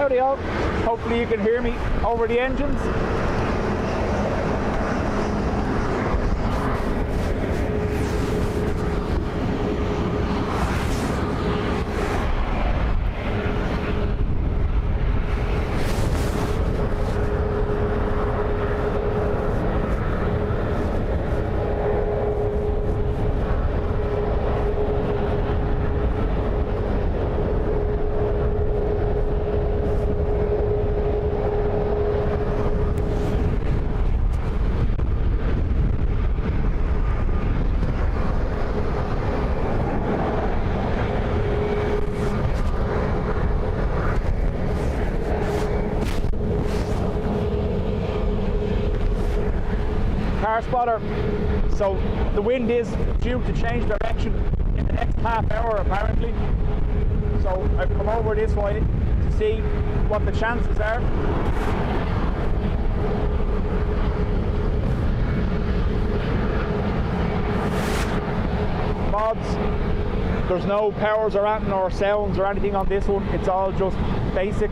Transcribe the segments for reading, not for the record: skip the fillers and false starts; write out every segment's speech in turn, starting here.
Howdy all. Hopefully you can hear me over the engines. Spotter. So the wind is due to change direction in the next half hour apparently. So I've come over this way to see what the chances are. Mods, there's no powers or anything or sounds or anything on this one. It's all just basic.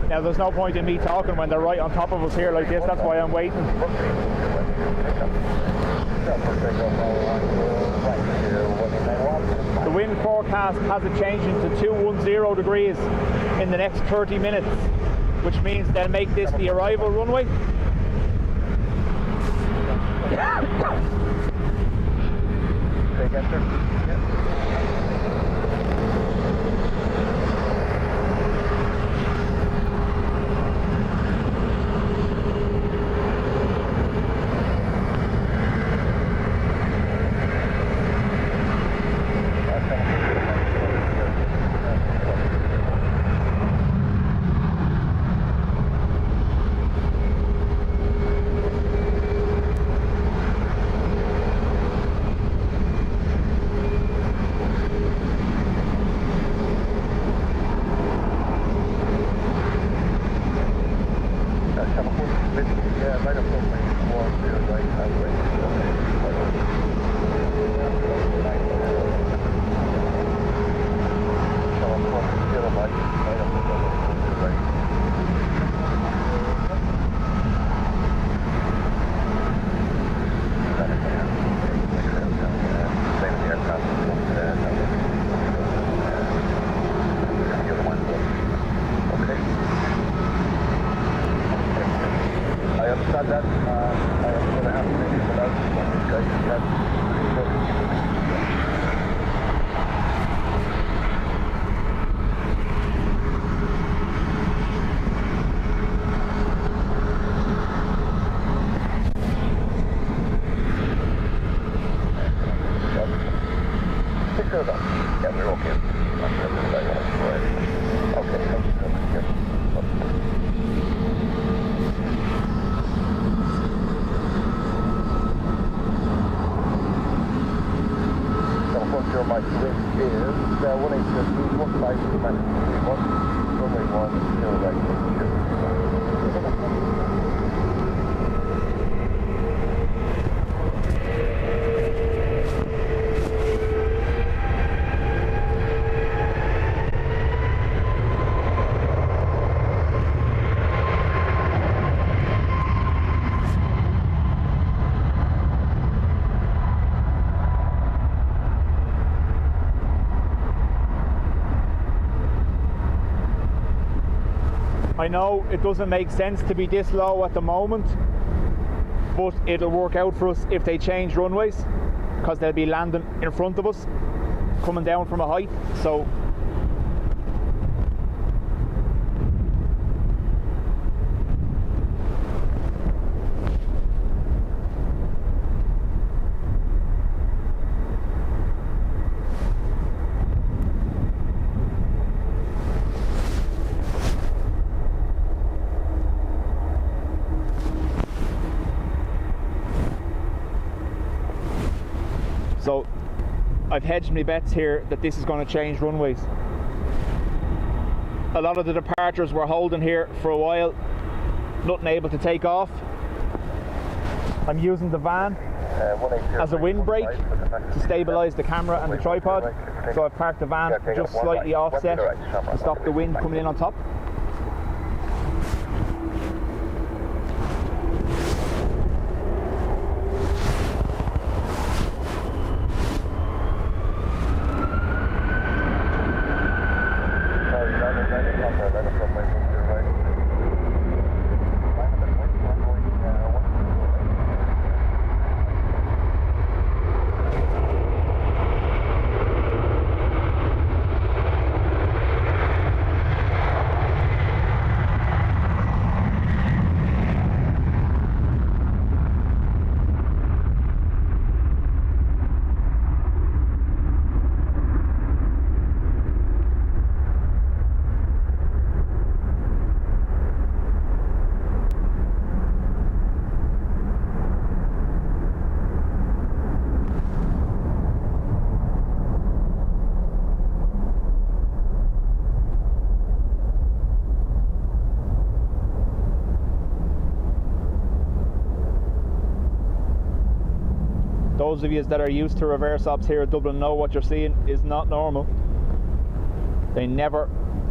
Now there's no point in me talking when they're right on top of us here like this, that's why I'm waiting. The wind forecast has it changing to 210 degrees in the next 30 minutes, which means they'll make this the arrival runway. Okay. Okay, thank you so much. Yep. So my switch is 1850, 152, runway 1, 0 right. I know it doesn't make sense to be this low at the moment, but it'll work out for us if they change runways, because they'll be landing in front of us, coming down from a height. So So I've hedged my bets here that this is going to change runways. A lot of the departures were holding here for a while, nothing able to take off. I'm using the van as a windbreak to stabilise the camera and the tripod. So I've parked the van just slightly offset to stop the wind coming in on top. Those of you that are used to reverse ops here at Dublin know what you're seeing is not normal. They never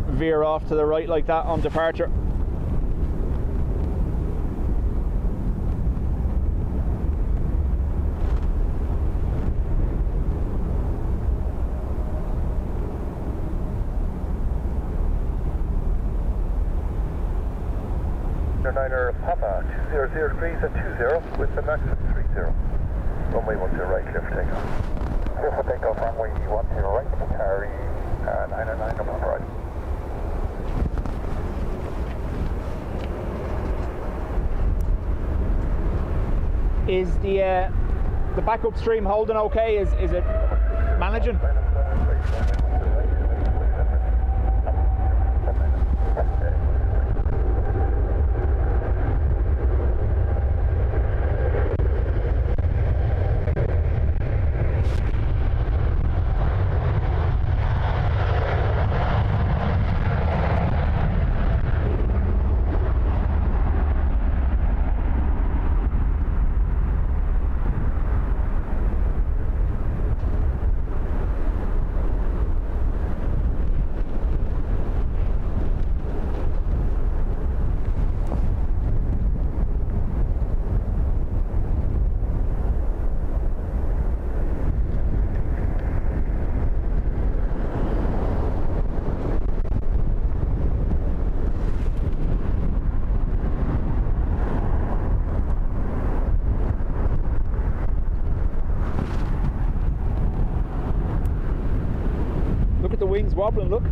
veer off to the right like that on departure. Niner Papa 200 degrees at 20 with the max of 30. Runway 10 right, clear for takeoff. Clear for takeoff, runway 10 right, carry 909 number right. Is the backup stream holding okay? Is it managing? The wings wobbling, look.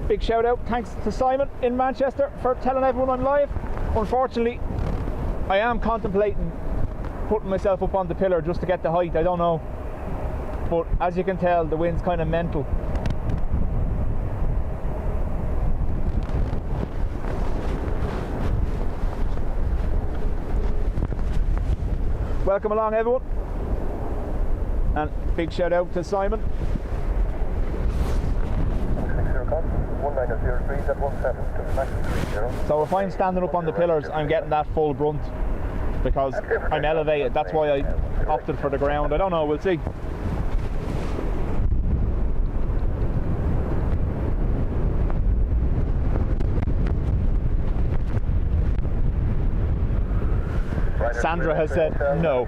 Big shout out, thanks to Simon in Manchester for telling everyone I'm live. Unfortunately, I am contemplating putting myself up on the pillar just to get the height, I don't know. But as you can tell, the wind's kind of mental. Welcome along everyone. And big shout out to Simon. 1903.17 So if I'm standing up on the pillars, I'm getting that full brunt because I'm elevated. That's why I opted for the ground. I don't know, we'll see. Sandra has said no.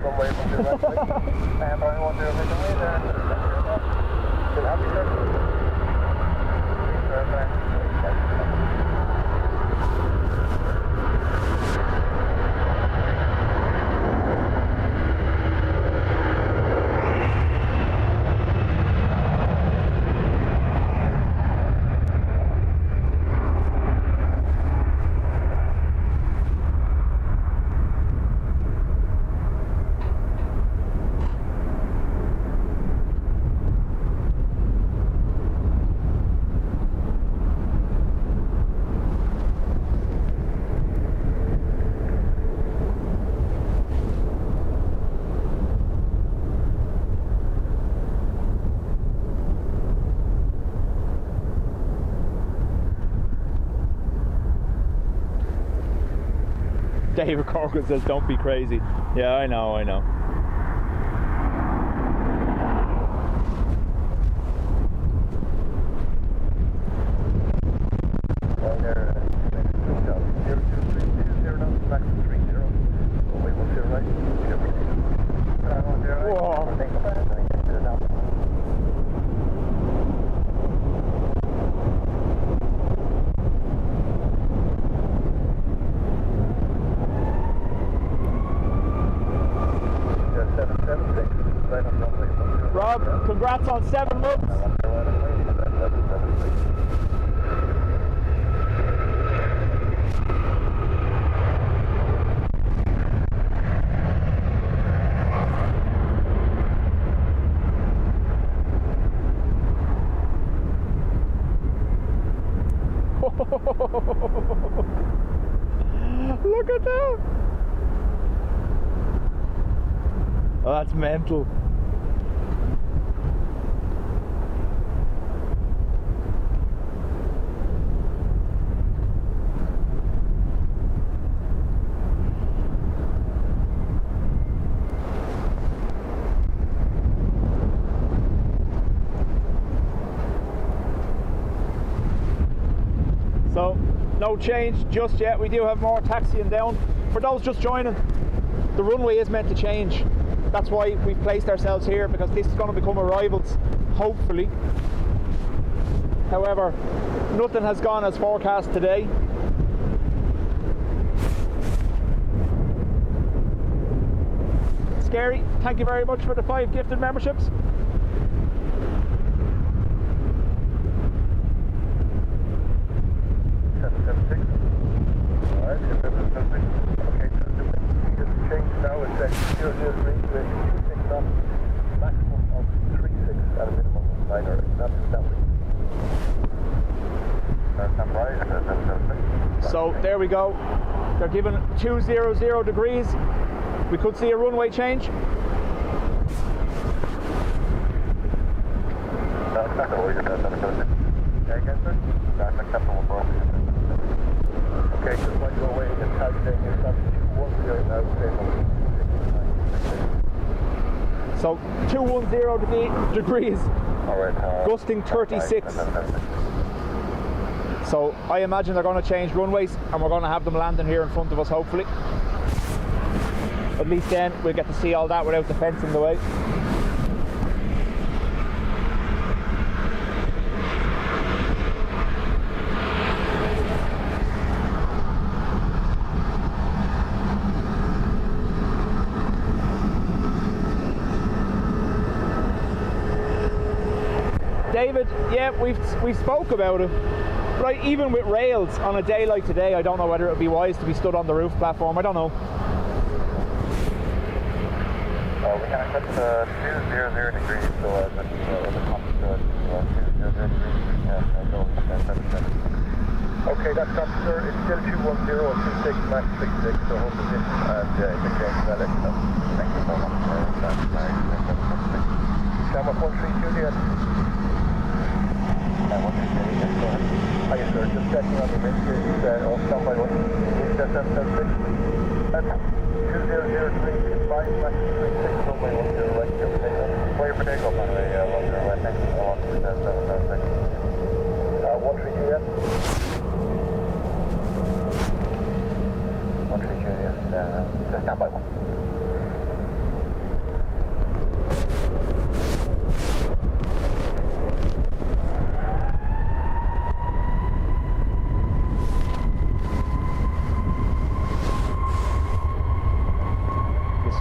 David Corcoran says, don't be crazy. Yeah, I know. Rob, congrats on 7 months. Look at that. Oh, that's mental. So, no change just yet. We do have more taxiing down. For those just joining, the runway is meant to change. That's why we've placed ourselves here, because this is going to become arrivals, hopefully. However, nothing has gone as forecast today. Scary, thank you very much for the 5 gifted memberships. Now it's at 003 with 26 knots, maximum of 36 and a minimum of 9 or 8. That's right. So there we go. They're given 200 degrees. We could see a runway change. That's not going to work. Again, sir? That's acceptable, bro. Okay, just like your way in calculating your stuff. So 210 degrees, gusting 36. So I imagine they're going to change runways and we're going to have them landing here in front of us, hopefully. At least then we'll get to see all that without the fence in the way. David, yeah, we spoke about it. But even with rails on a day like today, I don't know whether it would be wise to be stood on the roof platform. I don't know. We can accept 200 degrees, so that's the compass 200 degrees. Okay, that's officer. It's still 210 or 26 max 36, so hold position and if it changes, I'll let you know. Thank you so much. Shama 13 Juliet. 13 Juliet, go ahead. Hi, sir. Just checking on the windshield. All standby 1. That's 76. That's 2003, 5 max 36, runway 10 right. Wait for takeoff on the 10 right next to 13776. 13 Juliet. 13 Juliet, standby 1.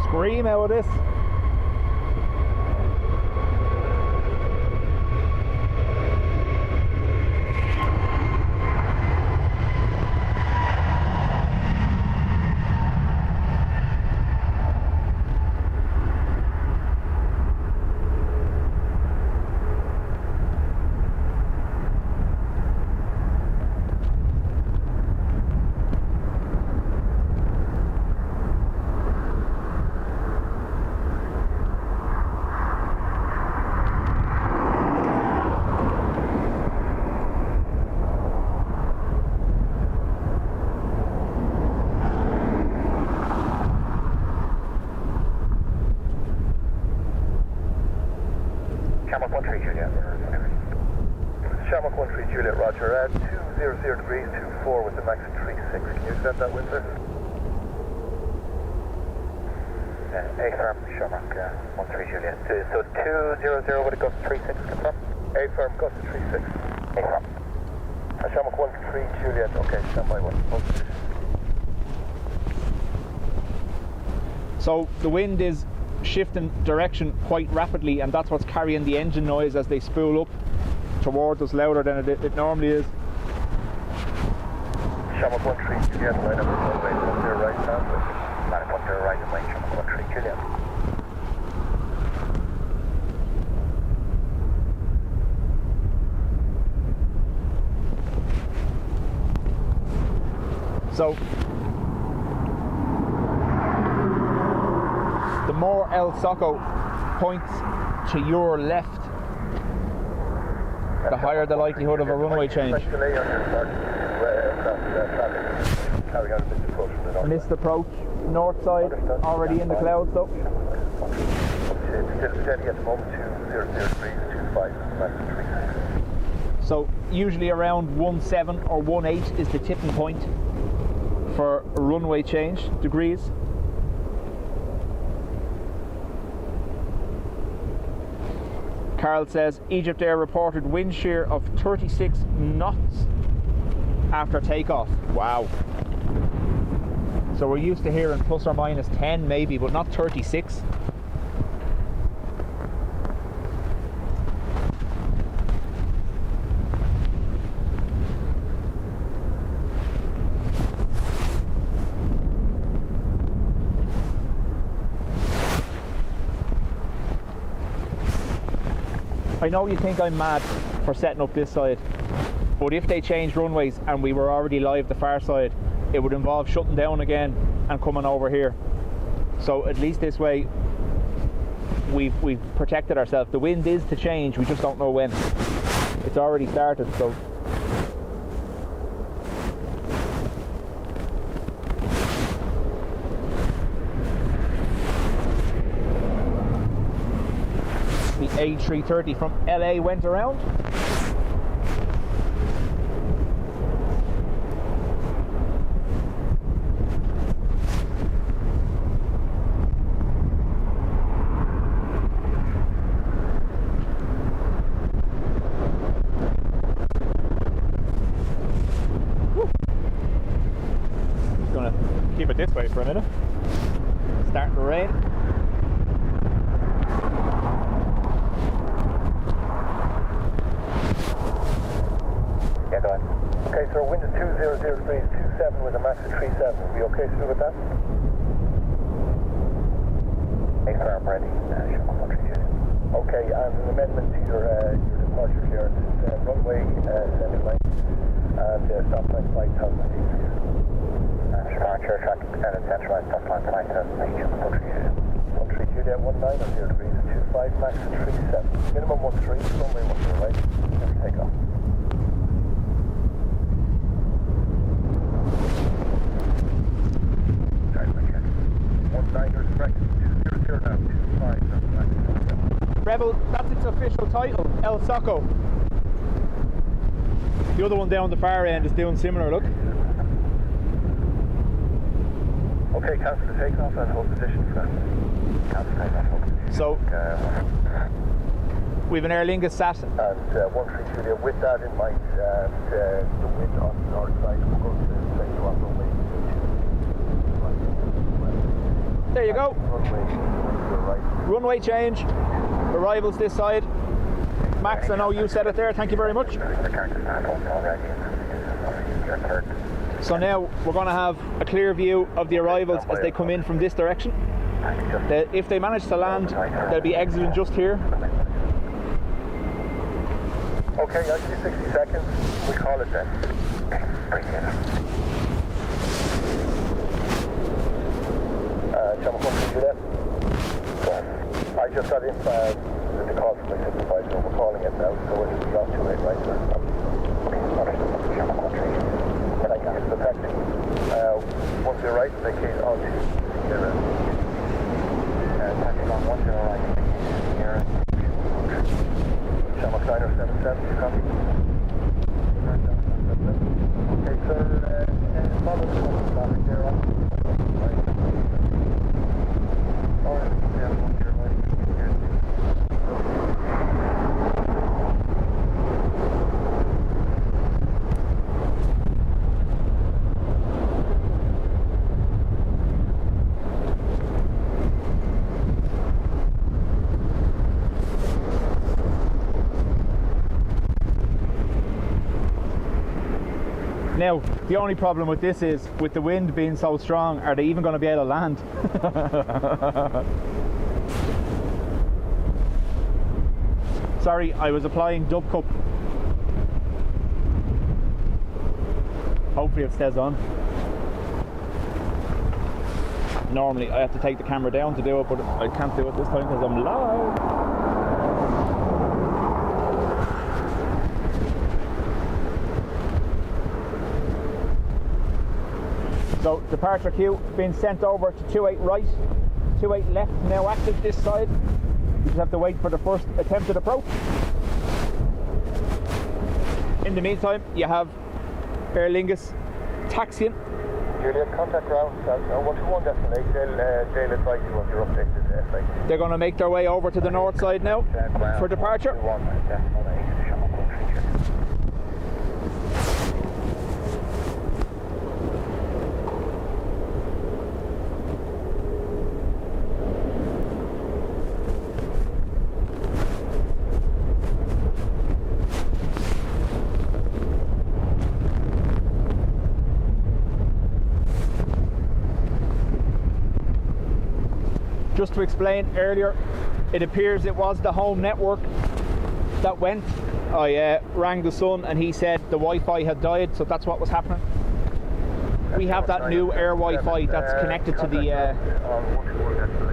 Scream out of this. Shamrock 13 Juliet, roger. 200 degrees, 24 with the max at 36. Can you extend that wind, sir? A firm, Shamrock 13 Juliet. So 200 with a gust 36, confirm? A firm, gust 36. A firm. Shamrock 13 Juliet, okay, stand by 1. So the wind is shifting direction quite rapidly, and that's what's carrying the engine noise as they spool up towards us louder than it normally is. Shamrock 13 Juliet, line up the runway, 10 right now, line up 10 right and lane, Shamrock 13 Juliet. So the more El Soco points to your left, the higher the likelihood of a runway change. And this approach, north side, already in the clouds though. Still steady at the moment, 200 degrees, 25. So usually around 17 or 18 is the tipping point for a runway change degrees. Carl says Egypt Air reported wind shear of 36 knots after takeoff. Wow. So we're used to hearing plus or minus 10 maybe, but not 36. I know you think I'm mad for setting up this side, but if they changed runways and we were already live the far side, it would involve shutting down again and coming over here. So at least this way we've protected ourselves. The wind is to change, we just don't know when. It's already started, so the A330 from LA went around. Just gonna keep it this way for a minute. Starting to rain. sir. Wind is 200 degrees 27 with a max of 37. Will be okay, sir, with that? Hey, sir, I'm ready. Okay, and an amendment to your departure clearance is runway semi-line and stop line 5,000 feet. Departure tracking extended centralized stop line 5,000 feet. Country Juliet 19 on 0 degrees 25 max of 37. Minimum 13, runway 10 right. Never take off. Rebel, that's its official title, El Soco. The other one down the far end is doing similar, look. Okay, cancel the takeoff and hold position for that. Cancel takeoff, hold position. So, we've an Aer Lingus sat. And 13 Julia, with that in mind, and the wind on the north side, we're going to take you off runway. There you go. Right. Runway change. Arrivals this side. Max, I know you said it there. Thank you very much. So now we're going to have a clear view of the arrivals as they come in from this direction. If they manage to land, they'll be exiting just here. Okay, I'll give you 60 seconds. We call it then. I just got in the call from my supervisor. We're calling it now, so we'll just be on to it, right? And I can get the taxi. Once you're right, they came on to taxi on 10 right. Here. Shamrock 977, you copy? Okay, sir, follow the traffic there on. Now, the only problem with this is, with the wind being so strong, are they even going to be able to land? Sorry, I was applying Dub Cup. Hopefully it stays on. Normally I have to take the camera down to do it, but I can't do it this time because I'm live. So departure queue being sent over to 28 right, 28 left now active this side. You just have to wait for the first attempted approach. In the meantime, you have Aer Lingus taxiing. Juliet, contact ground, 121 destination. They'll advise you on your updated flight. They're going to make their way over to the north side now for departure. Just to explain, earlier it appears it was the home network that went. I rang the son and he said the Wi-Fi had died, so that's what was happening. We have that new air Wi-Fi that's connected to the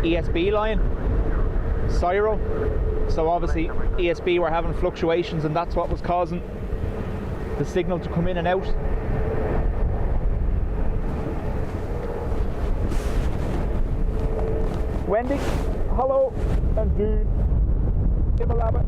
ESB line, Cyro. So obviously ESB were having fluctuations and that's what was causing the signal to come in and out. Wendy, hello, and Dude, Imalaba.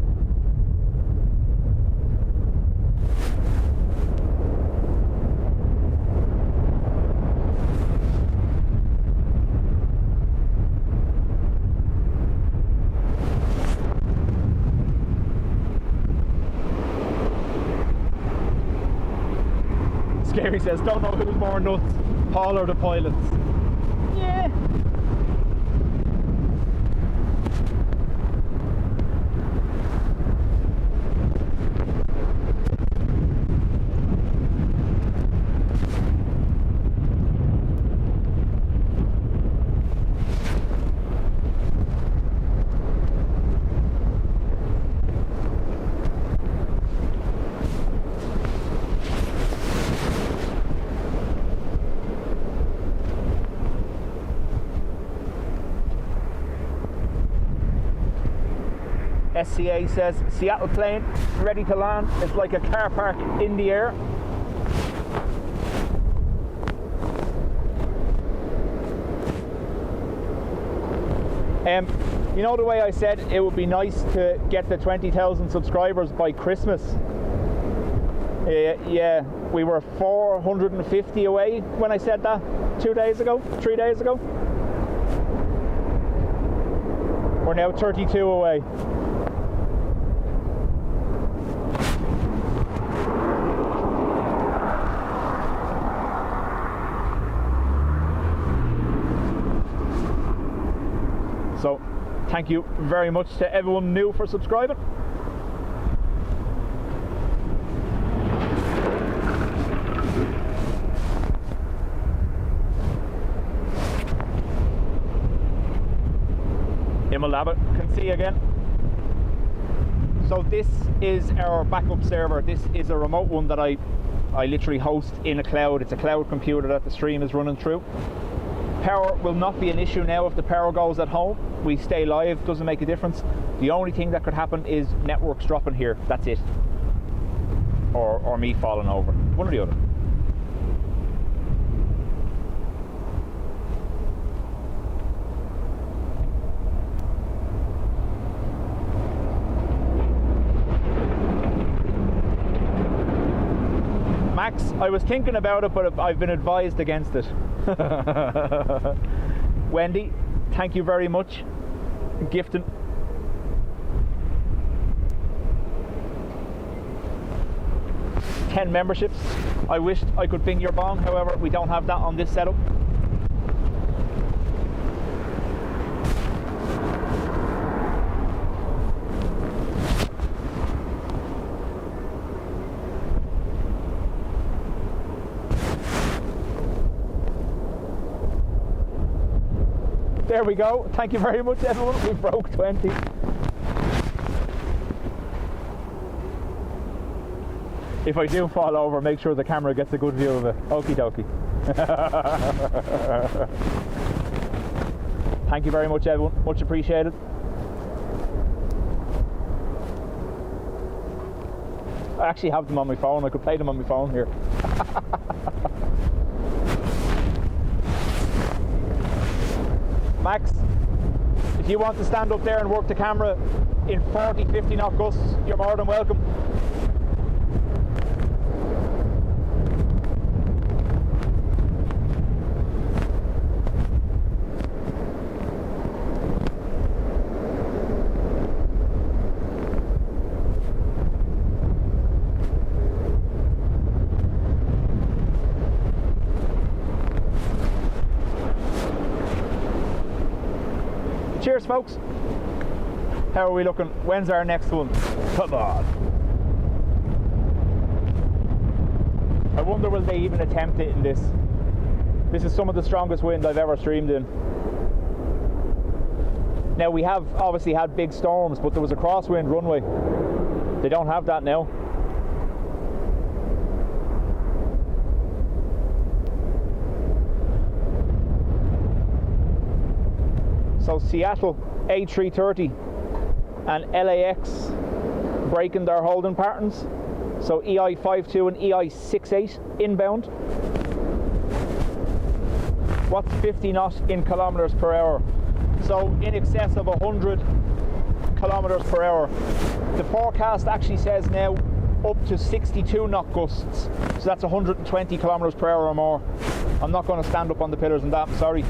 Scary says, don't know who's more nuts, Paul or the pilots. Yeah. SCA says, Seattle plane, ready to land. It's like a car park in the air. You know the way I said it would be nice to get the 20,000 subscribers by Christmas? Yeah, we were 450 away when I said that 3 days ago. We're now 32 away. So, thank you very much to everyone new for subscribing. Lab can see again. So this is our backup server. This is a remote one that I literally host in a cloud. It's a cloud computer that the stream is running through. Power will not be an issue now if the power goes at home. We stay live, doesn't make a difference. The only thing that could happen is networks dropping here. That's it. Or me falling over. One or the other. Max, I was thinking about it, but I've been advised against it. Wendy, thank you very much. Gifting. $10 memberships. I wished I could ping your bong, however, we don't have that on this setup. There we go. Thank you very much, everyone. We broke 20. If I do fall over, make sure the camera gets a good view of it. Okie dokie. Thank you very much, everyone. Much appreciated. I actually have them on my phone. I could play them on my phone here. Max, if you want to stand up there and work the camera in 40, 50 knot gusts, you're more than welcome. Cheers, folks. How are we looking? When's our next one? Come on. I wonder will they even attempt it in this. This is some of the strongest wind I've ever streamed in. Now we have obviously had big storms, but there was a crosswind runway. They don't have that now. So Seattle A330 and LAX breaking their holding patterns. So EI52 and EI68 inbound. What's 50 knots in kilometers per hour? So in excess of 100 kilometers per hour. The forecast actually says now up to 62 knot gusts. So that's 120 kilometers per hour or more. I'm not going to stand up on the pillars and that, I'm sorry.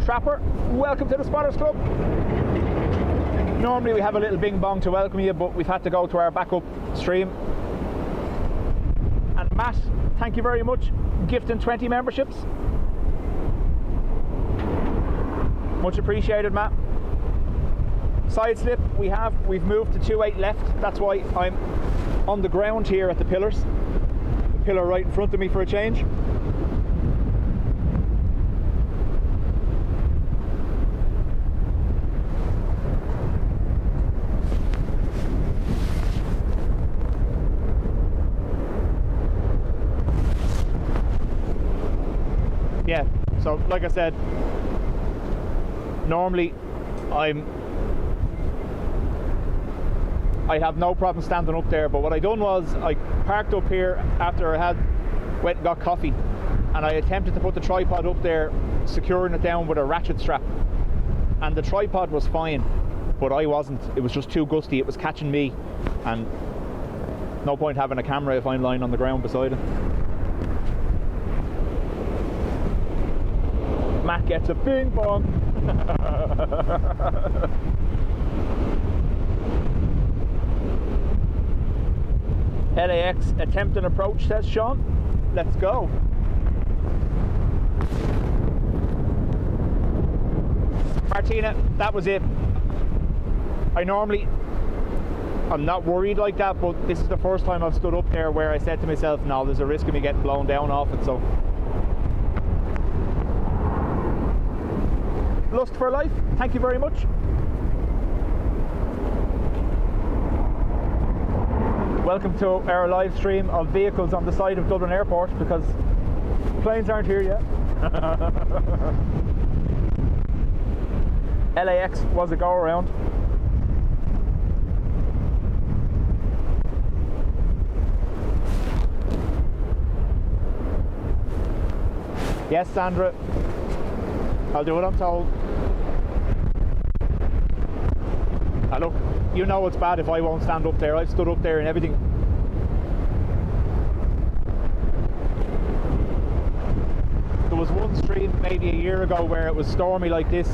Trapper, welcome to the Spotters Club. Normally we have a little bing bong to welcome you, but we've had to go to our backup stream. And Matt, thank you very much, gifting 20 memberships. Much appreciated, Matt. Side slip, we've moved to 2.8 left. That's why I'm on the ground here at the pillars. The pillar right in front of me for a change. So like I said, normally I'd have no problem standing up there, but what I done was I parked up here after I went and got coffee, and I attempted to put the tripod up there, securing it down with a ratchet strap, and the tripod was fine, but I wasn't. It was just too gusty. It was catching me, and no point having a camera if I'm lying on the ground beside it. Matt gets a bing bong. LAX attempt an approach, says Sean. Let's go. Martina, that was it. I'm not worried like that, but this is the first time I've stood up there where I said to myself, no, there's a risk of me getting blown down off it, so. Lust for life, thank you very much. Welcome to our live stream of vehicles on the side of Dublin Airport, because planes aren't here yet. LAX was a go around. Yes, Sandra, I'll do what I'm told. Look, you know it's bad if I won't stand up there. I've stood up there and everything. There was one stream maybe a year ago where it was stormy like this,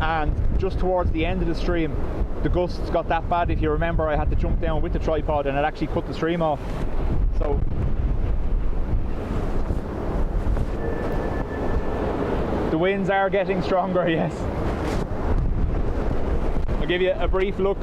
and just towards the end of the stream the gusts got that bad. If you remember, I had to jump down with the tripod and it actually cut the stream off. So the winds are getting stronger, yes. I'll give you a brief look.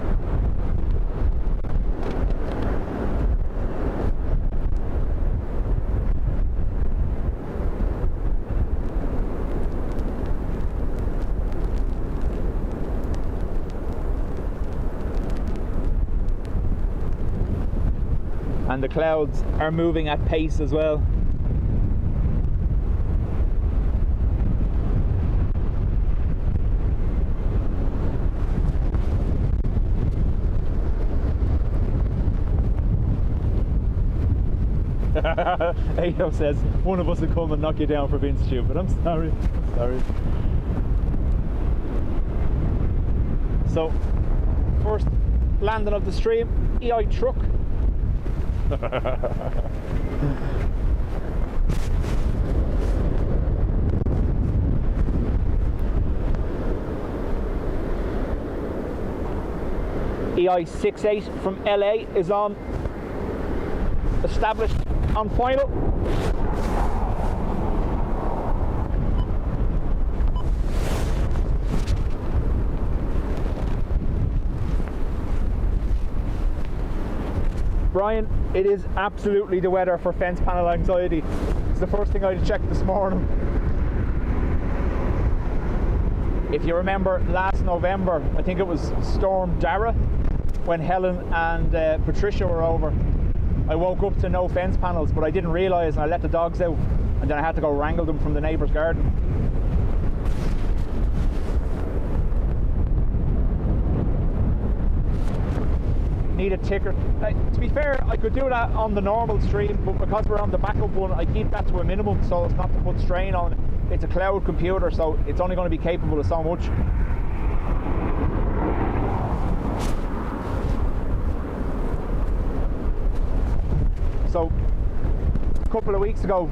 And the clouds are moving at pace as well. Ayo says, one of us will come and knock you down for being stupid. I'm sorry. So, first landing of the stream, EI truck. EI68 from LA is on, established on final. Brian, it is absolutely the weather for fence panel anxiety. It's the first thing I checked this morning. If you remember last November, I think it was Storm Dara, when Helen and Patricia were over, I woke up to no fence panels, but I didn't realise, and I let the dogs out, and then I had to go wrangle them from the neighbour's garden. Need a ticker. To be fair, I could do that on the normal stream, but because we're on the backup one, I keep that to a minimum so as not to put strain on it. It's a cloud computer, so it's only going to be capable of so much. So, a couple of weeks ago,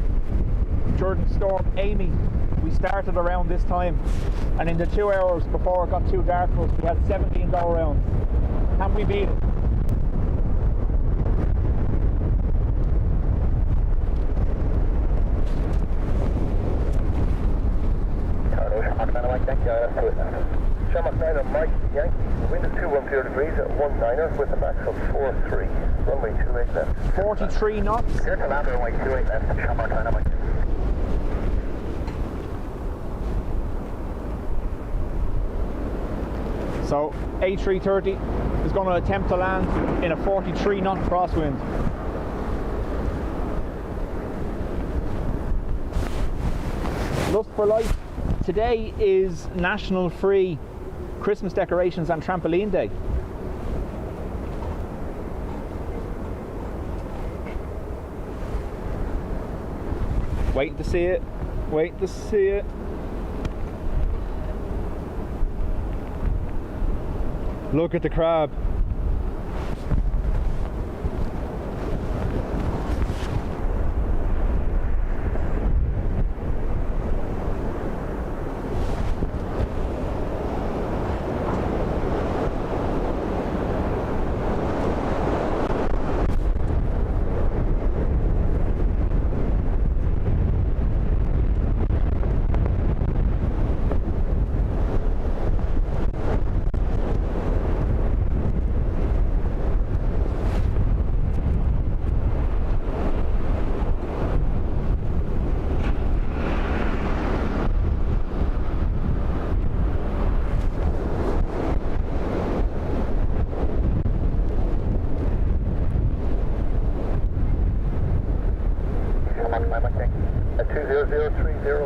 during Storm Amy, we started around this time, and in the 2 hours before it got too dark for us, we had 17 go rounds. Can we beat it? Shamrock 9 on Mike Yankee, the wind is 210 degrees at 19er with a max of 43, runway 28 left. 43 knots. Clear to land, runway 28 left, Shamrock 9 on Mike. So A330 is going to attempt to land in a 43 knot crosswind. Lust for Life. Today is National Free Christmas Decorations and Trampoline Day. Waiting to see it. Waiting to see it. Look at the crab.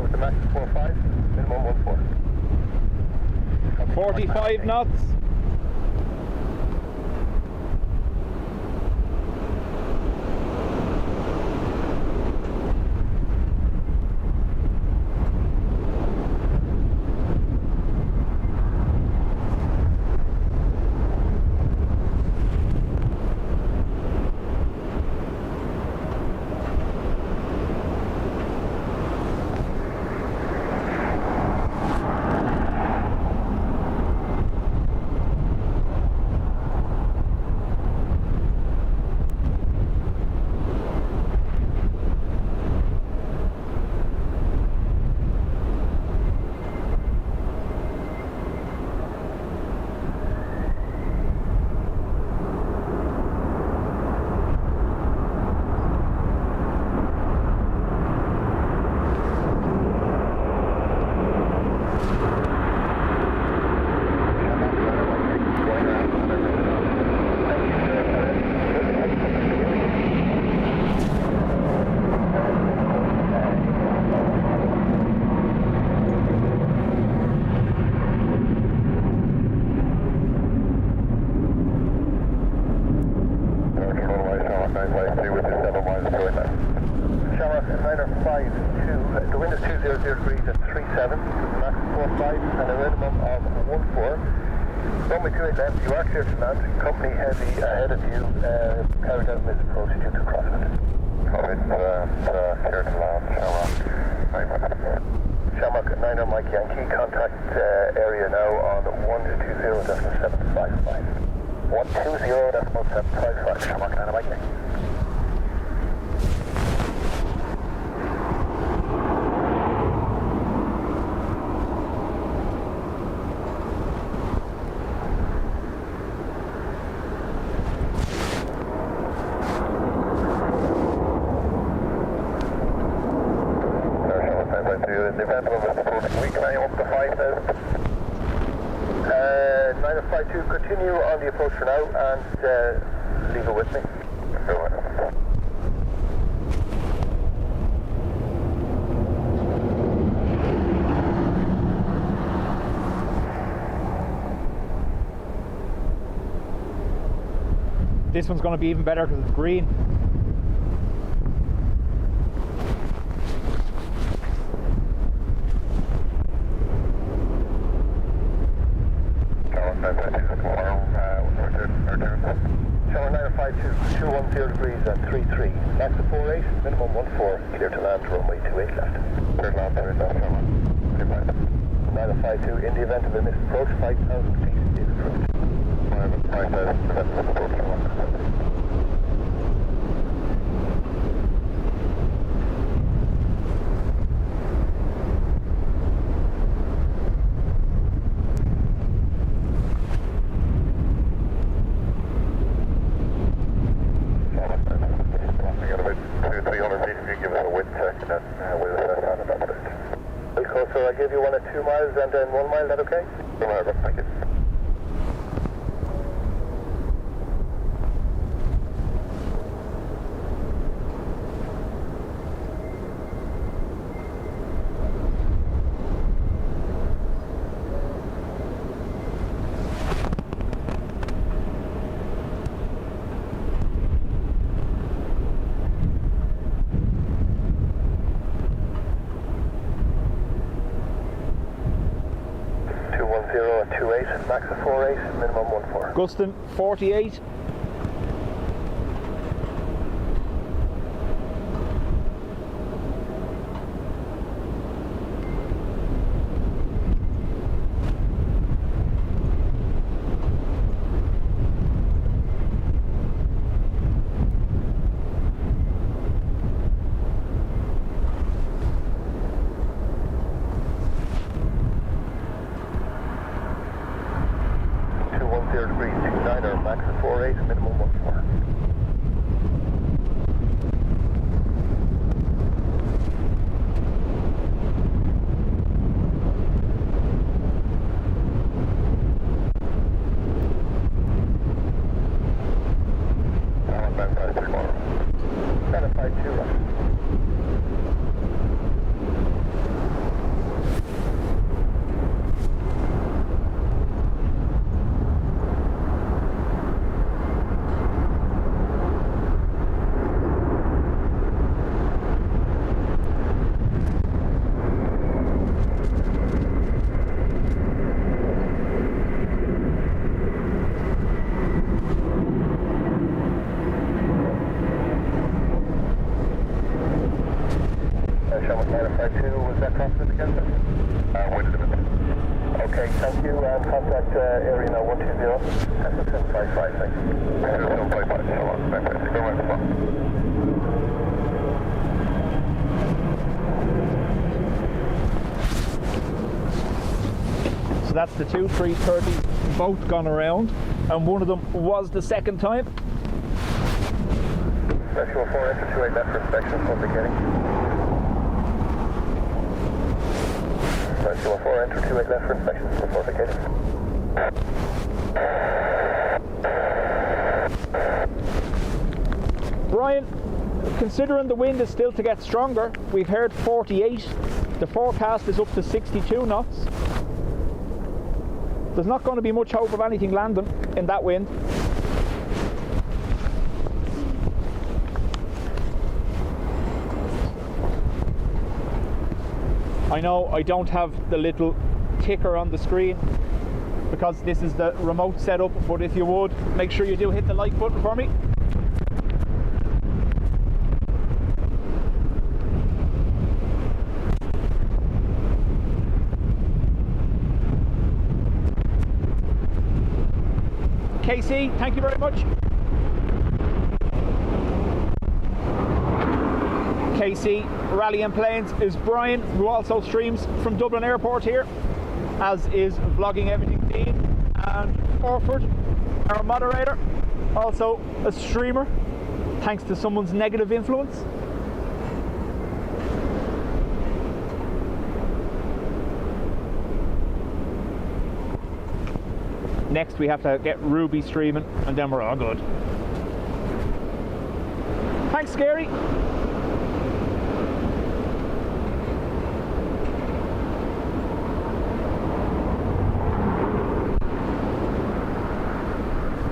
with the max 45, minimum 14. 45 knots. Runway 28 left, you are clear to land. Company heavy ahead of you, carried out miss approach due to Crosswind. Crosswind, clear to land, Shamrock 9 on Mike Yankee, contact area now on 120.755. 120.755, Shamrock 9 on Mike Yankee. The event of the approaching week, I up to 5,000. 9052, continue on the approach for now and leave it with me. This one's going to be even better because it's green. Shower 952, 210 degrees and 33. Max of 48, minimum 14. Clear to land, runway 28 left. Clear to land, 28 left, 952, in the event of a missed approach, 5,000 feet is approved. 5,000, event of approach, 1. So I give you 1 at 2 miles and then 1 mile, that okay? 2 miles, thank you. at 28, max of 48, minimum 14. Gustin 48. Okay, thank you. Contact area now 120. 1055, thanks. 1055, so on. Fantastic. Go right along. So that's the two 330s both gone around, and one of them was the second time. Special 4 enter 28 left for inspection from beginning. Special 4 enter 28 left for inspection before vacating. Brian, considering the wind is still to get stronger, we've heard 48. The forecast is up to 62 knots. There's not going to be much hope of anything landing in that wind. I know I don't have the little ticker on the screen because this is the remote setup, but if you would, make sure you do hit the like button for me. KC, thank you very much. KC Rallying Planes is Brian, who also streams from Dublin Airport here, as is Vlogging Everything Dean, and Orford, our moderator, also a streamer, thanks to someone's negative influence. Next we have to get Ruby streaming, and then we're all good. Thanks, Scary.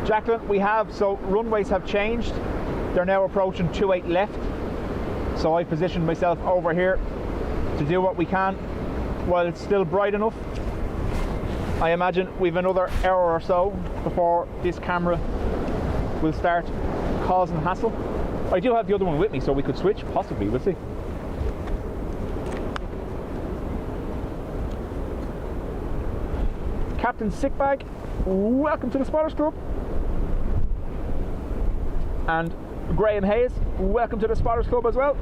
Jacqueline, we have, so runways have changed. They're now approaching 28 left. So I positioned myself over here to do what we can while it's still bright enough. I imagine we've another hour or so before this camera will start causing hassle. I do have the other one with me, so we could switch, possibly, we'll see. Captain Sickbag, welcome to the Spotters Club. And Graham Hayes, welcome to the Spotters Club as well.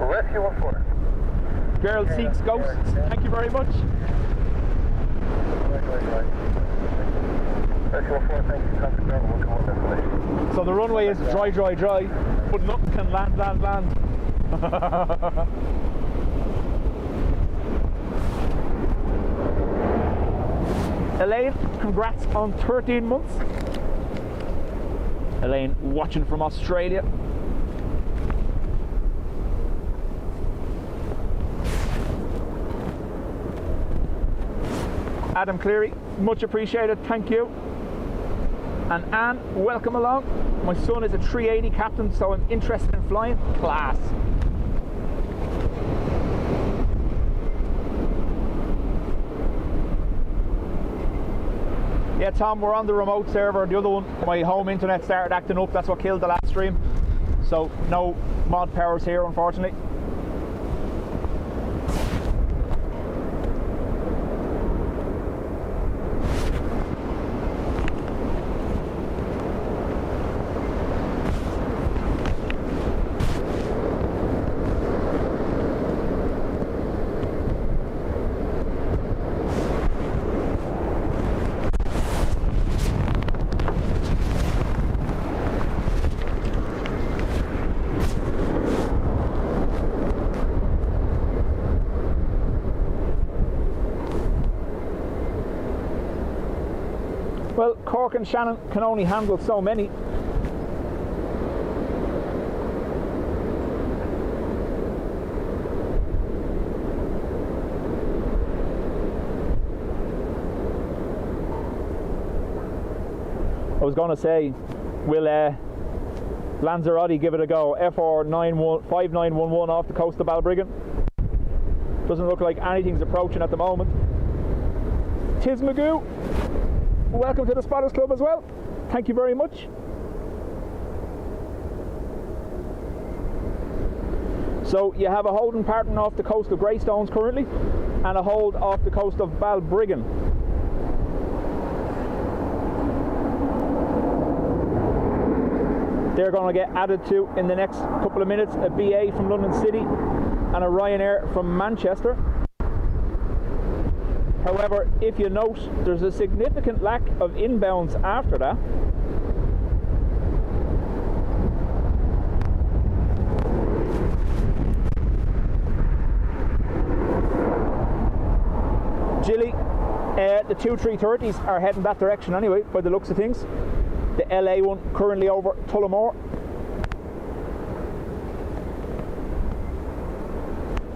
Rescue 14. Girl Seeks Ghosts, thank you very much. So the runway is dry, dry, dry, but nothing can land. Elaine, congrats on 13 months. Elaine watching from Australia. Adam Cleary, much appreciated, thank you. And Anne, welcome along. My son is a 380 captain, so I'm interested in flying. Class. Yeah, Tom, we're on the remote server. The other one, my home internet started acting up. That's what killed the last stream. So no mod powers here, unfortunately. Well, Cork and Shannon can only handle so many. I was going to say, will Lanzarote give it a go? FR 5911 off the coast of Balbriggan. Doesn't look like anything's approaching at the moment. Tiz Magoo, welcome to the Spotters Club as well. Thank you very much. So you have a holding pattern off the coast of Greystones currently, and a hold off the coast of Balbriggan. They're going to get added to in the next couple of minutes. A BA from London City and a Ryanair from Manchester. However, if you note, there's a significant lack of inbounds after that. Gilly, the two 330s are heading that direction anyway, by the looks of things. The LA one currently over Tullamore.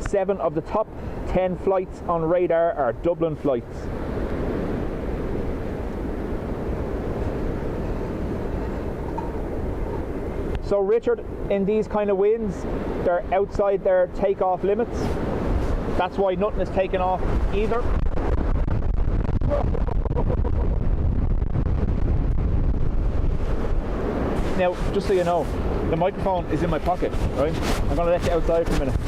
7 of the top 10 flights on radar are Dublin flights. So Richard, in these kind of winds, they're outside their takeoff limits. That's why nothing is taken off either. Now, just so you know, the microphone is in my pocket, right? I'm going to let you outside for a minute.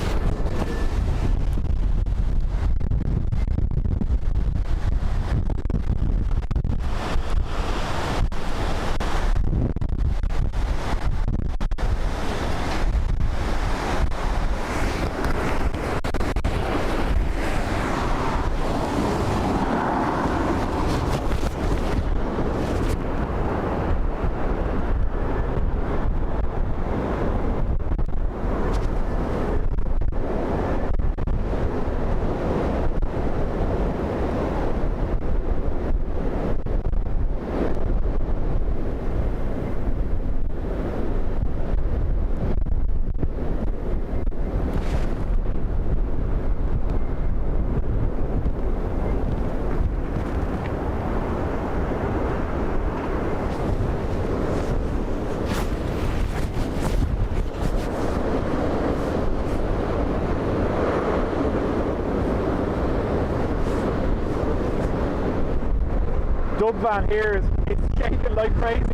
Dub van here is shaking like crazy.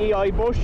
EI Bush.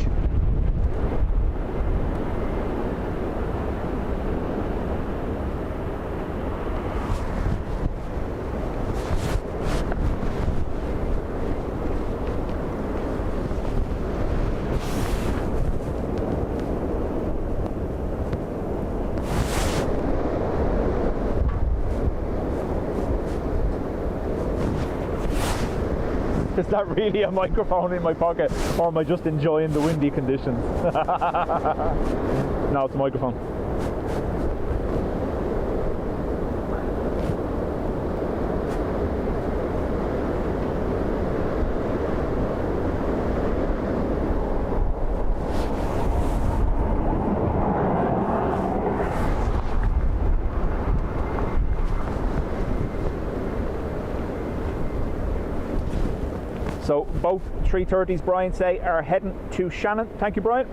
Is that really a microphone in my pocket, or am I just enjoying the windy conditions? No, it's a microphone. So both 330s, Brian say, are heading to Shannon. Thank you, Brian.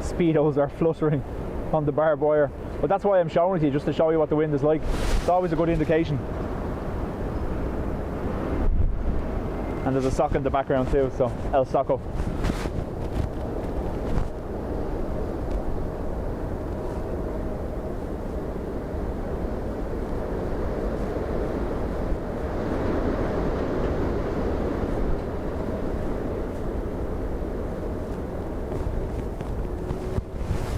Speedos are fluttering on the barbed wire. But that's why I'm showing it to you, just to show you what the wind is like. It's always a good indication. And there's a sock in the background too, so El Socko.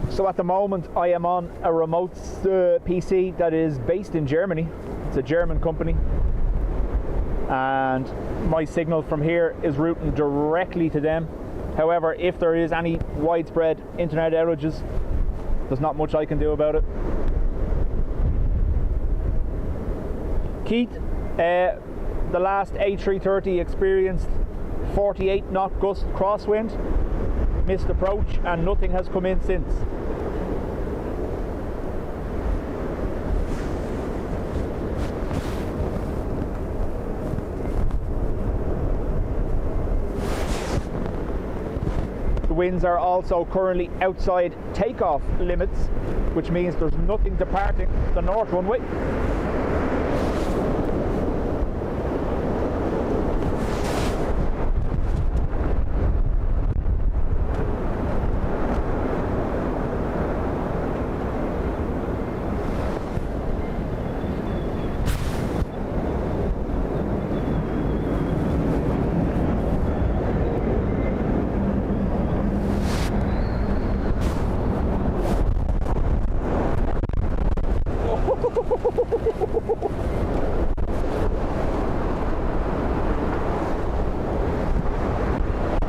So at the moment I am on a remote PC that is based in Germany. It's a German company, and my signal from here is routing directly to them. However, if there is any widespread internet outages, there's not much I can do about it. Keith, the last A330 experienced 48 knot gust crosswind, missed approach, and nothing has come in since. The winds are also currently outside takeoff limits, which means there's nothing departing the north runway.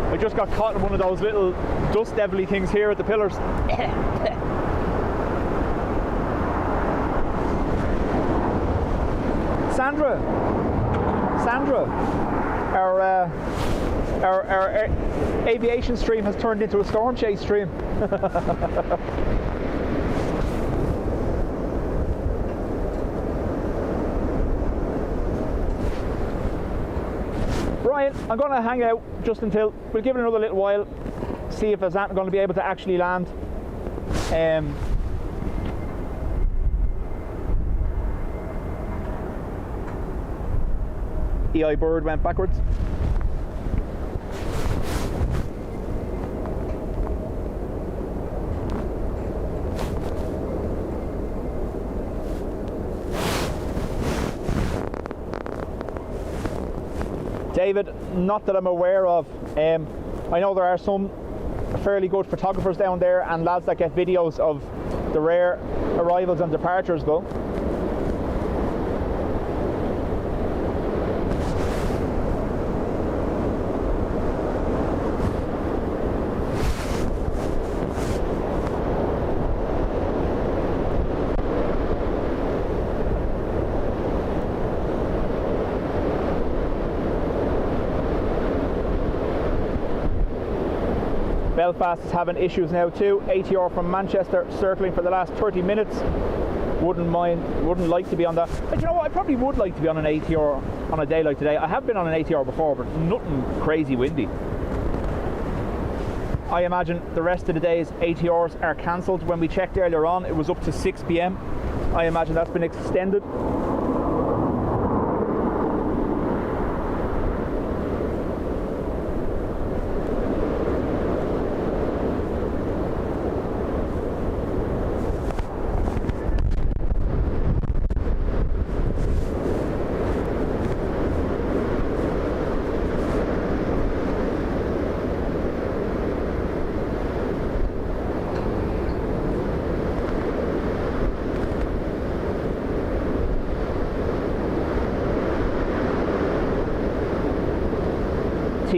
I just got caught in one of those little dust devil-y things here at the pillars. Sandra, our aviation stream has turned into a storm chase stream. Brian, I'm going to hang out just until, we'll give it another little while, see if there's going to be able to actually land. EI Bird went backwards. David, not that I'm aware of. I know there are some fairly good photographers down there and lads that get videos of the rare arrivals and departures though. Belfast is having issues now too. ATR from Manchester circling for the last 30 minutes. Wouldn't like to be on that. But you know what, I probably would like to be on an ATR on a day like today. I have been on an ATR before, but nothing crazy windy. I imagine the rest of the day's ATRs are cancelled. When we checked earlier on, it was up to 6 p.m. I imagine that's been extended.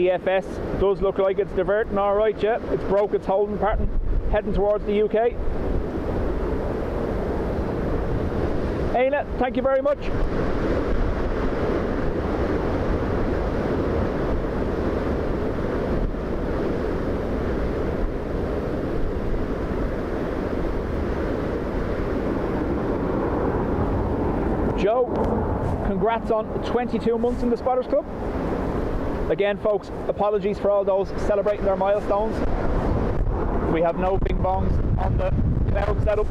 VFS does look like it's diverting all right, yeah. It's broke its holding pattern, heading towards the UK. Aina, thank you very much. Joe, congrats on 22 months in the Spotters Club. Again, folks, apologies for all those celebrating their milestones. We have no bing bongs on the cloud setup.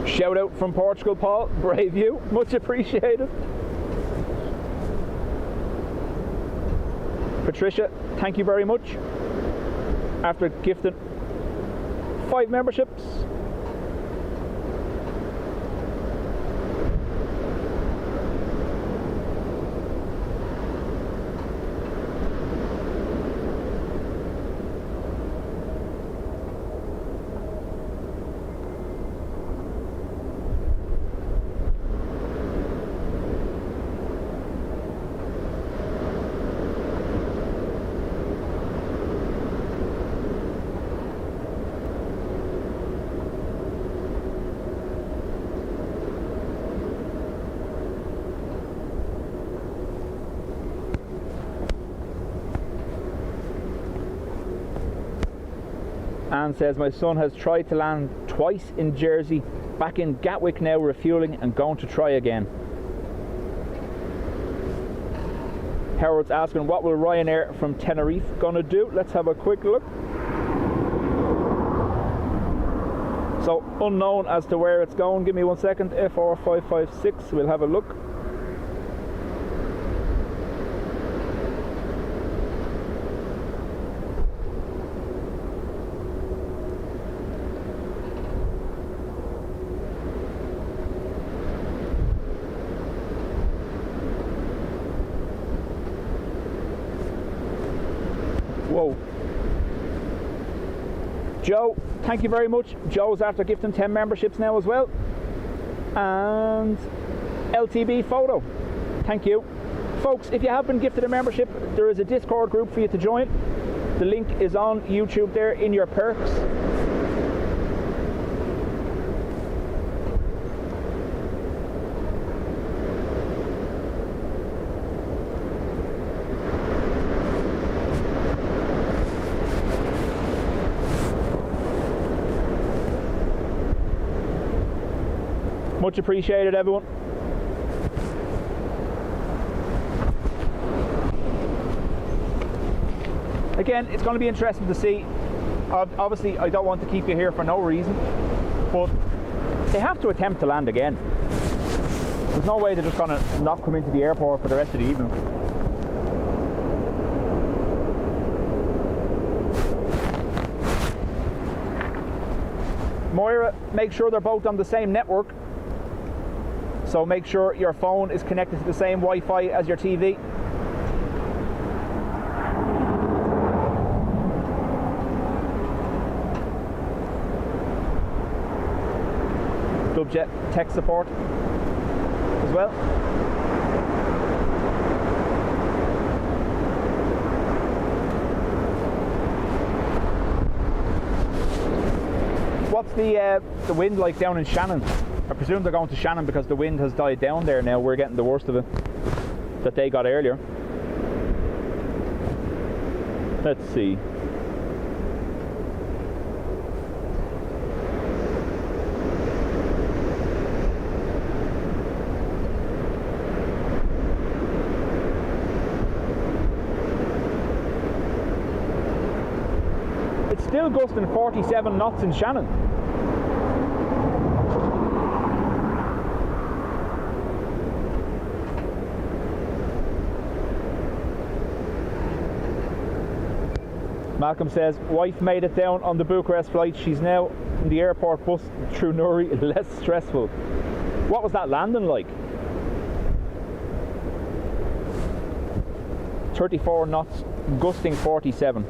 Shout out from Portugal, Paul. Brave you. Much appreciated. Patricia, thank you very much. After gifting 5 memberships. Anne says, my son has tried to land twice in Jersey, back in Gatwick now, refueling and going to try again. Howard's asking, what will Ryanair from Tenerife gonna do? Let's have a quick look. So, unknown as to where it's going. Give me 1 second. FR556, we'll have a look. Whoa. Joe, thank you very much. Joe's after gifting 10 memberships now as well. And LTB Photo, thank you. Folks, if you have been gifted a membership, there is a Discord group for you to join. The link is on YouTube there in your perks. Much appreciated, everyone. Again, it's going to be interesting to see. Obviously, I don't want to keep you here for no reason, but they have to attempt to land again. There's no way they're just going to not come into the airport for the rest of the evening. Moira, make sure they're both on the same network. So make sure your phone is connected to the same Wi-Fi as your TV. Dubjet tech support as well. What's the wind like down in Shannon? I presume they're going to Shannon because the wind has died down there now. We're getting the worst of it that they got earlier. Let's see. It's still gusting 47 knots in Shannon. Malcolm says, wife made it down on the Bucharest flight. She's now in the airport bus through Nuri. Less stressful. What was that landing like? 34 knots, gusting 47.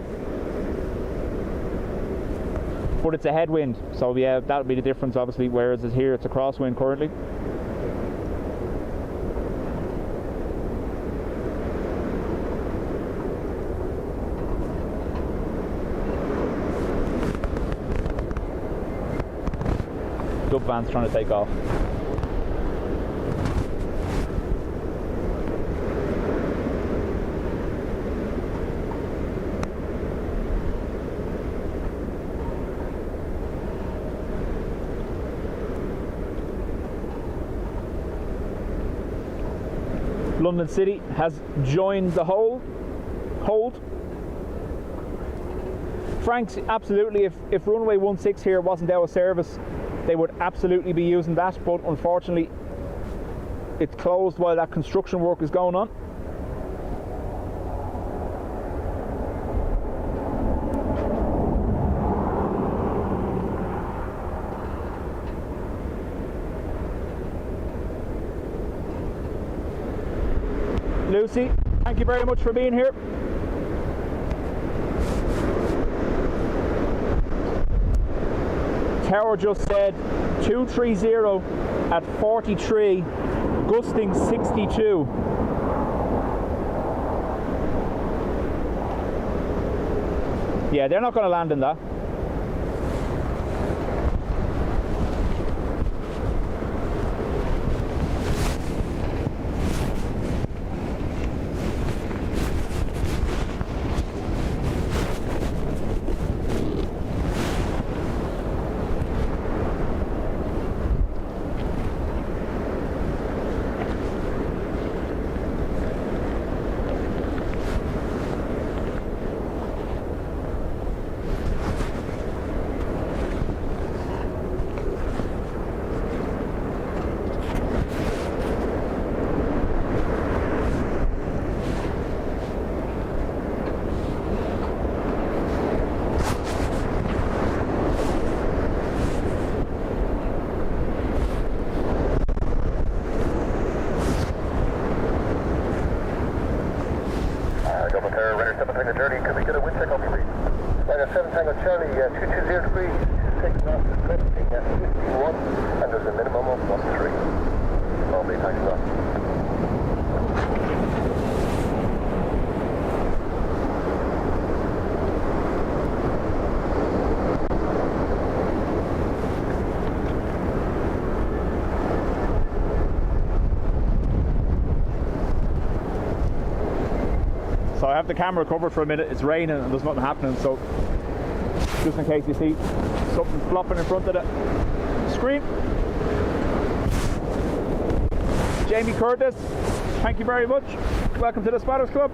but it's a headwind, so yeah, that would be the difference obviously, whereas it's here it's a crosswind currently. Dubjet's trying to take off. London City has joined the hold. Frank's, absolutely, if runway 16 here wasn't out of service, they would absolutely be using that, but unfortunately it's closed while that construction work is going on. Lucy, thank you very much for being here. Tower just said 230 at 43, gusting 62. Yeah, they're not going to land in that. So I have the camera covered for a minute. It's raining and there's nothing happening, so just in case you see something flopping in front of the screen. Jamie Curtis, thank you very much. Welcome to the Spotters Club.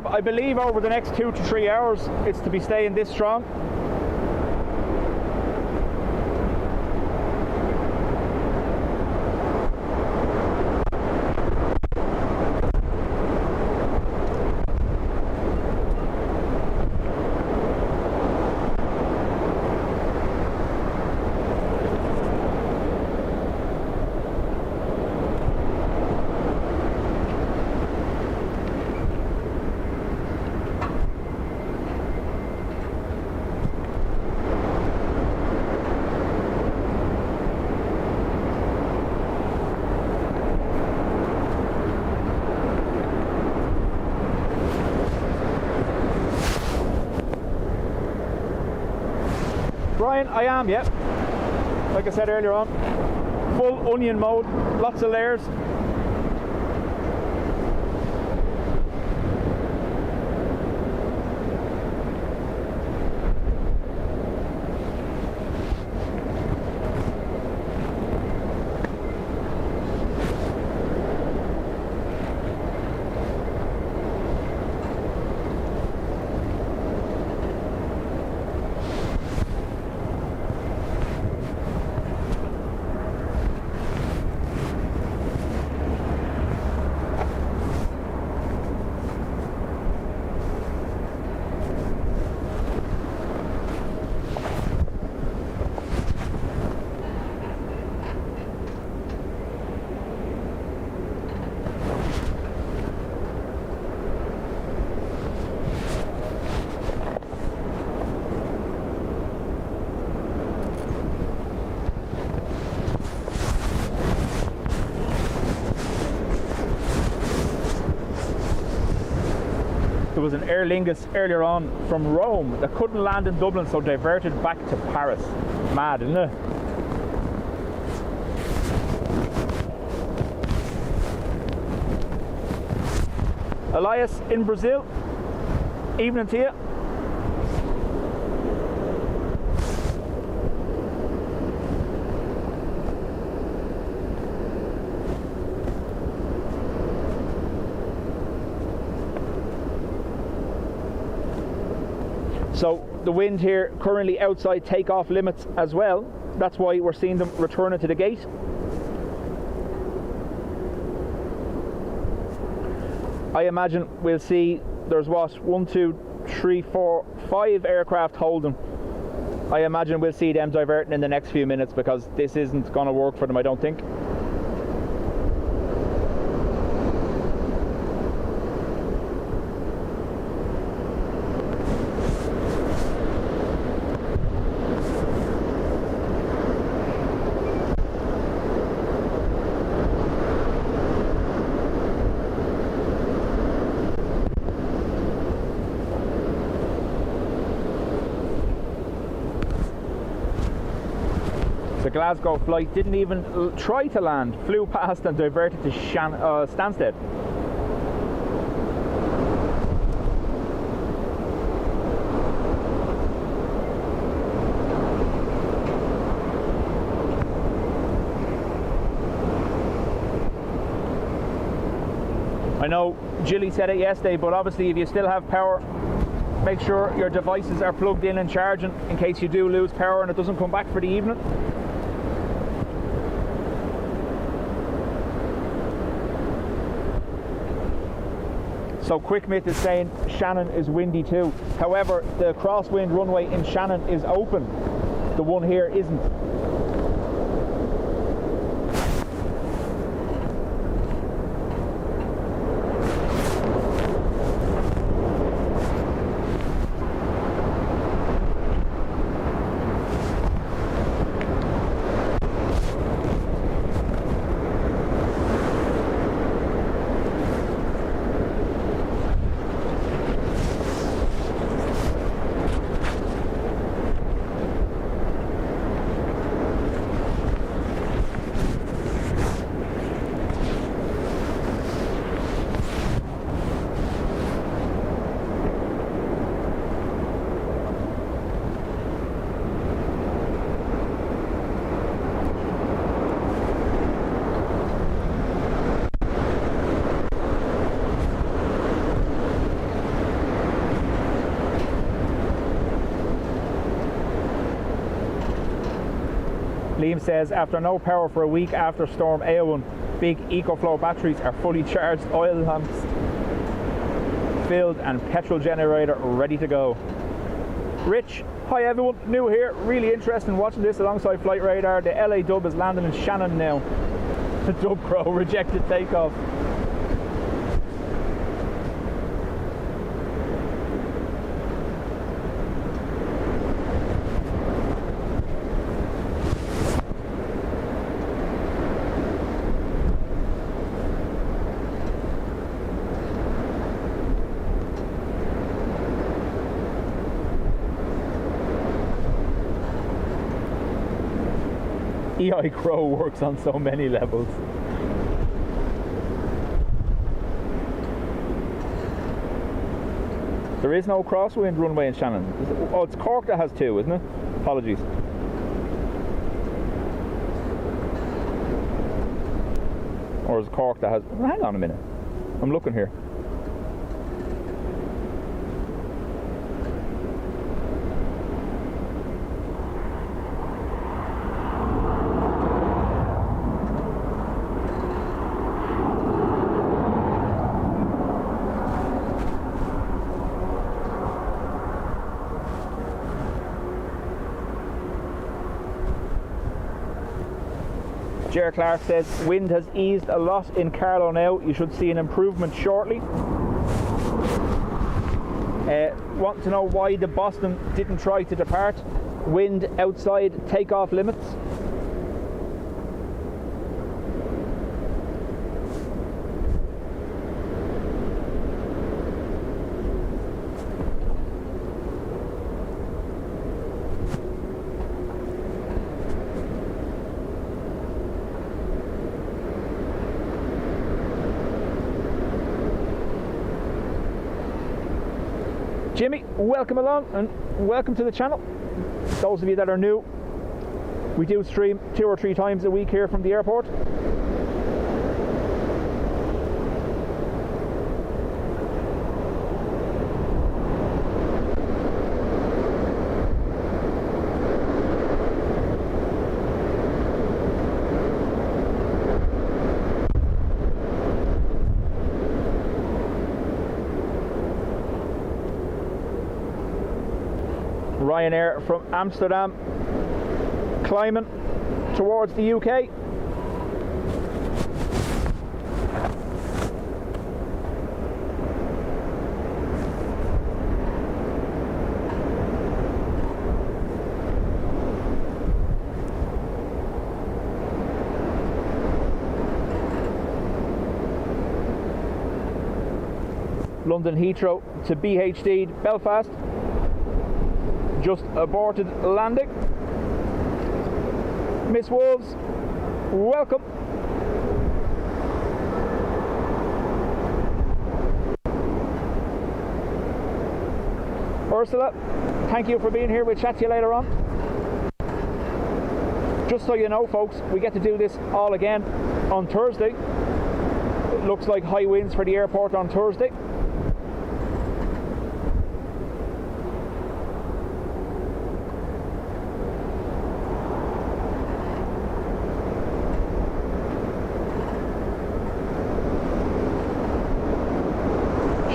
I believe over the next 2 to 3 hours it's to be staying this strong. Brian, I am, yeah. Like I said earlier on, full onion mode, lots of layers. There was an Aer Lingus earlier on from Rome that couldn't land in Dublin, so diverted back to Paris. Mad, isn't it? Elias in Brazil, evening to you. So the wind here currently outside takeoff limits as well. That's why we're seeing them returning to the gate. I imagine we'll see there's what, 1, 2, 3, 4, 5 aircraft holding. I imagine we'll see them diverting in the next few minutes because this isn't going to work for them, I don't think. The Glasgow flight didn't even try to land, flew past and diverted to Stansted. I know Jilly said it yesterday, but obviously if you still have power, make sure your devices are plugged in and charging in case you do lose power and it doesn't come back for the evening. So Quick Myth is saying Shannon is windy too. However, the Crosswind runway in Shannon is open. The one here isn't. Liam says, after no power for a week after Storm Éowyn, big EcoFlow batteries are fully charged, oil lamps filled and petrol generator ready to go. Rich, hi everyone, new here, really interested in watching this alongside Flight Radar. The LA Dub is landing in Shannon now. The Dub Crow rejected takeoff. EI Crow works on so many levels. There is no Crosswind runway in Shannon. Oh, it's Cork that has two, isn't it? Apologies. Or is it Cork that has... Hang on a minute. I'm looking here. Ger Clark says, wind has eased a lot in Carlow now. You should see an improvement shortly. Want to know why the Boston didn't try to depart? Wind outside takeoff limits. Jimmy, welcome along and welcome to the channel. Those of you that are new, we do stream 2 or 3 times a week here from the airport. Ryanair from Amsterdam, climbing towards the UK. London Heathrow to BHD Belfast. Just aborted landing. Miss Wolves, welcome. Ursula, thank you for being here. We'll chat to you later on. Just so you know, folks, we get to do this all again on Thursday. It looks like high winds for the airport on Thursday.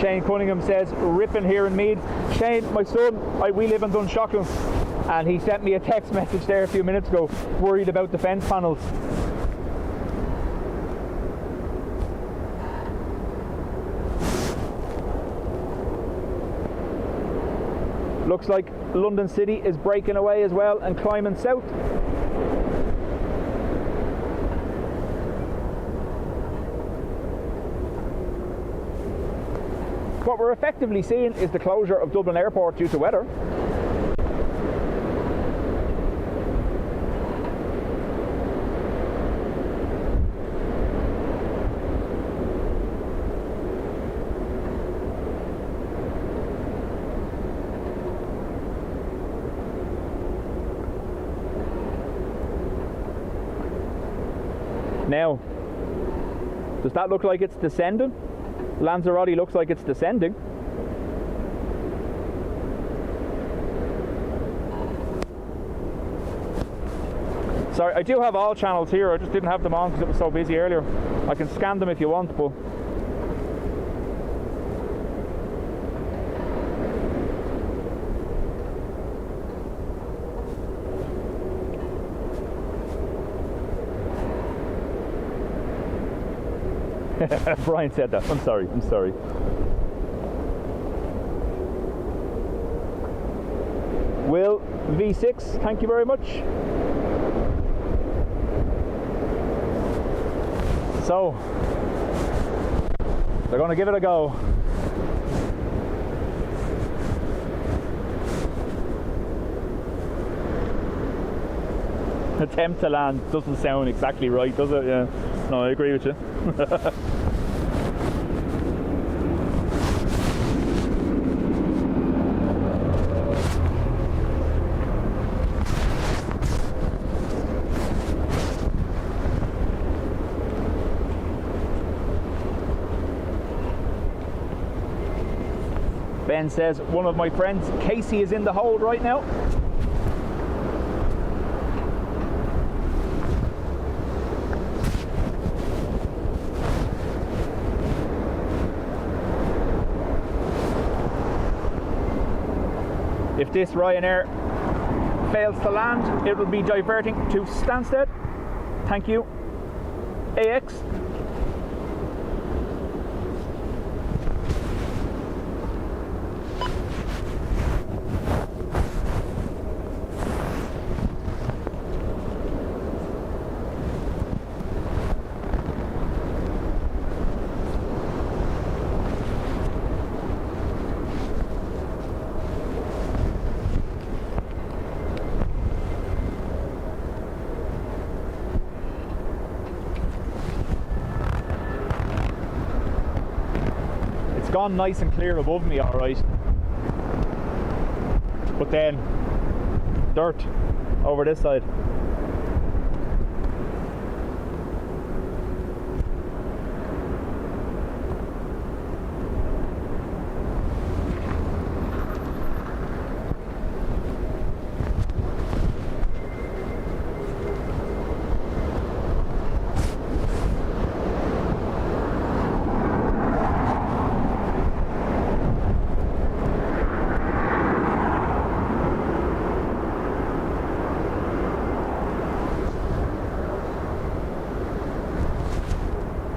Shane Cunningham says, ripping here in Meath. Shane, my son, we live in Dunshaughlin, and he sent me a text message there a few minutes ago, worried about the fence panels. Looks like London City is breaking away as well and climbing south. What we're effectively seeing is the closure of Dublin Airport due to weather. Now, does that look like it's descending? Lanzarote looks like it's descending. Sorry, I do have all channels here, I just didn't have them on because it was so busy earlier. I can scan them if you want, but... Brian said that. I'm sorry. Will V6, thank you very much. So, they're going to give it a go. Attempt to land doesn't sound exactly right, does it? Yeah. No, I agree with you. Ben says, one of my friends, Casey, is in the hold right now. If this Ryanair fails to land, it will be diverting to Stansted. Thank you, AX. Gone nice and clear above me, all right. but then dirt over this side.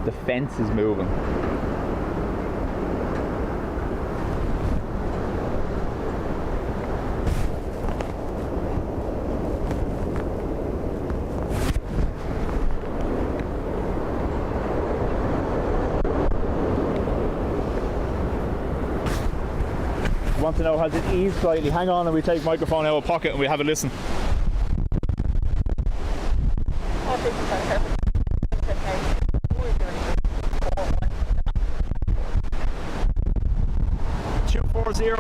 The fence is moving. Want to know, has it eased slightly? Hang on, and we take microphone out of pocket and we have a listen.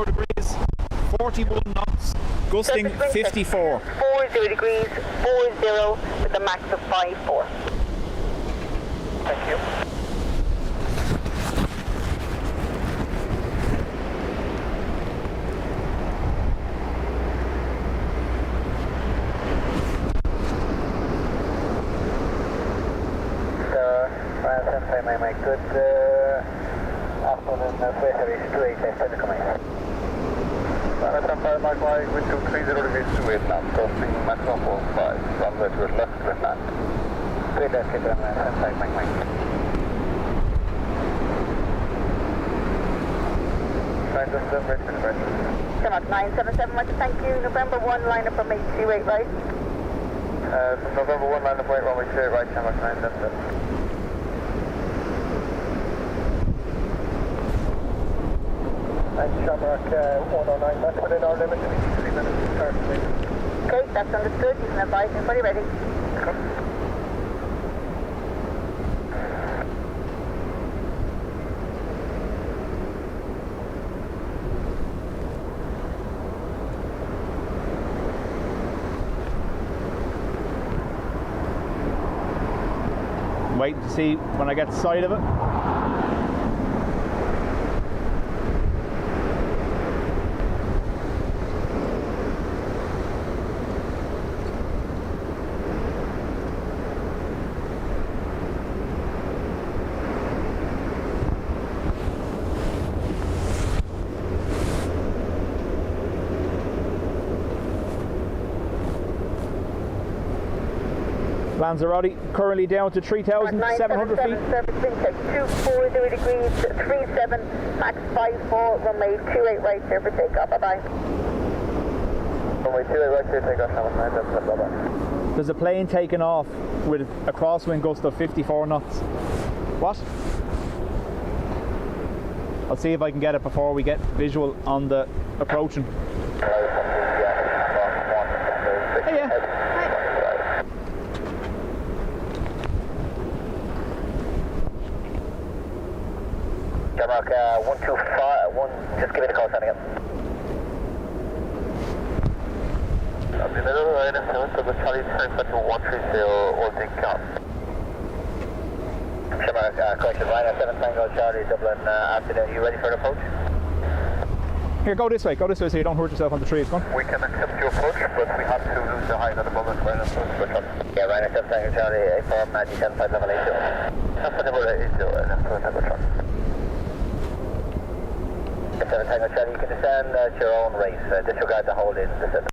Degrees, 41 knots, gusting 54. 40 degrees, 40 with a max of 54. Thank you. My good afternoon, Fairhaven Street, thanks for coming. Mike, wind 230 degrees to Vietnam, crossing maximum 45, runway towards left, left land. Straight left, keep it on the Mike. Mark 977, Mike, thank you. November 1, line up from 828 right. November 1, line up 8, runway 28 right, Mark 977. Shamrock 109, that's within our limit, 3 minutes to start. Okay, that's understood. You can advise anybody ready. I'm waiting to see when I get sight of it. Lanzarote currently down to 3,700 feet. Service wind check 240 degrees, 37, max 54, runway 28 right there for takeoff. Bye bye. Runway 28 right there, takeoff. Bye bye. There's a plane taking off with a crosswind gust of 54 knots. What? I'll see if I can get it before we get visual on the approaching. Hey, yeah. Mark 125, just give me the call sign again. I'm in the middle of the line, so the Charlie turn back to 130, all take count. Mark, correction, Ryanair 7 Tango Charlie, Dublin, afternoon, you ready for the approach? Here, go this way so you don't hurt yourself on the trees. Go on. We can accept your approach, but we have to lose the height at the moment. Yeah, Ryanair 7 Tango Charlie, inform D75 level 80. Comfortable 80, that's what I have a truck. 7 Tango Charlie, you can descend at your own race. Disregard the hold in descent.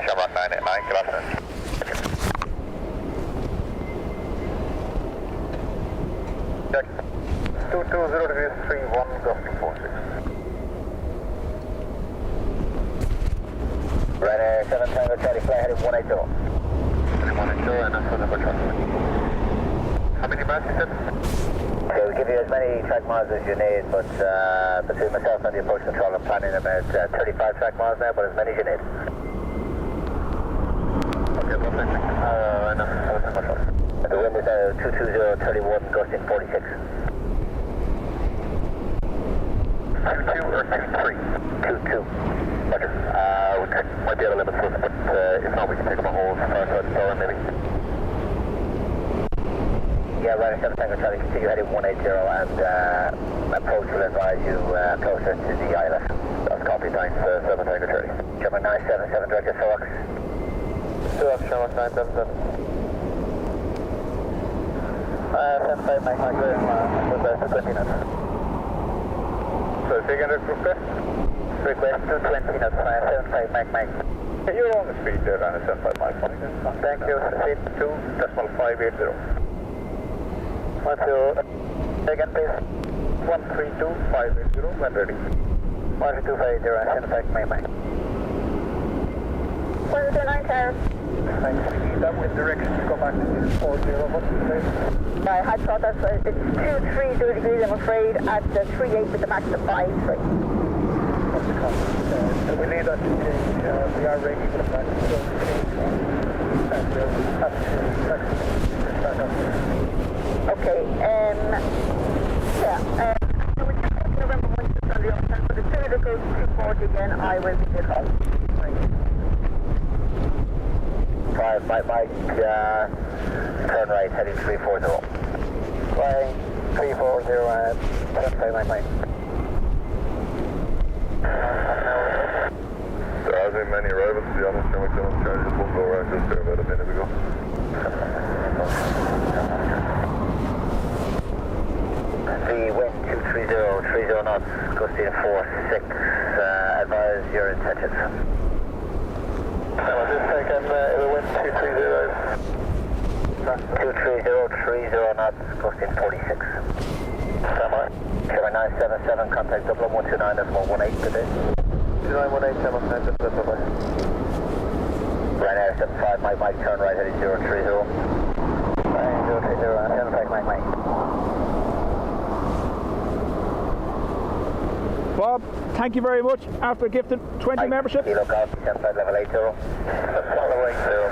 Shamrock 989, good afternoon. 220 degrees 31, gusting 46. Ryanair 7 Tango Charlie, fly heading 180. 180, and that's the number Crosswind. How many miles you said? Okay, we'll give you as many track miles as you need, but between myself and the approach control, I'm planning about 35 track miles now, but as many as you need. Okay, well, thank you. I know, that was much more. The wind is now 220, 31, gusting 46. 22 or 23? 22. Roger. We might be able to limit this, but if not, we can take up a whole far side of Stormy, maybe. Yeah, Ryanair 7 Tango Charlie, continue heading 180 and approach will advise you closer to the islet. That's copy, thanks, 7 Tango Charlie. Shamrock 977, direct to Sox. Shamrock 977. 75 Mike, request for 20 knots. So, second request? Request to 20 knots, 75 Mike. You're on the speed there, Ryanair 75 miles. Thank you, speed 2.580. 12, again please. 132580, when ready. 12580, 75 Mike. 129 cars. Thanks. That wind direction to go back to 40. What's the place? I had thought that's it's 230 degrees, I'm afraid, at 38 with the max of 5. What's the cost? We need that to change. We are ready for the max to change. And we'll have to start up. Okay, so we just take November 1 to Sunday off, but as soon as it goes to 240 again, I will give you a call. Thank you. 5 Mike, turn right, heading 340. Flying 340, 75 Mike. There hasn't been many arrivals, to be honest. Shamrock 7 Charlie just one go around just there about a minute ago. The wind 230 knots, gusting 46, advise your intentions. I'll just take in the wind 230. 230 knots, gusting 46. Standby. Shamrock 977, contact Dublin 129, decimal 18 today. 2918, Shamrock 977, bye. Ryanair 75 Mike, turn right, heading 030. Flying 030, 75 Mike. Bob, thank you very much. After gifting 20 memberships. Kilo Golf, 75 level 80. Following 0,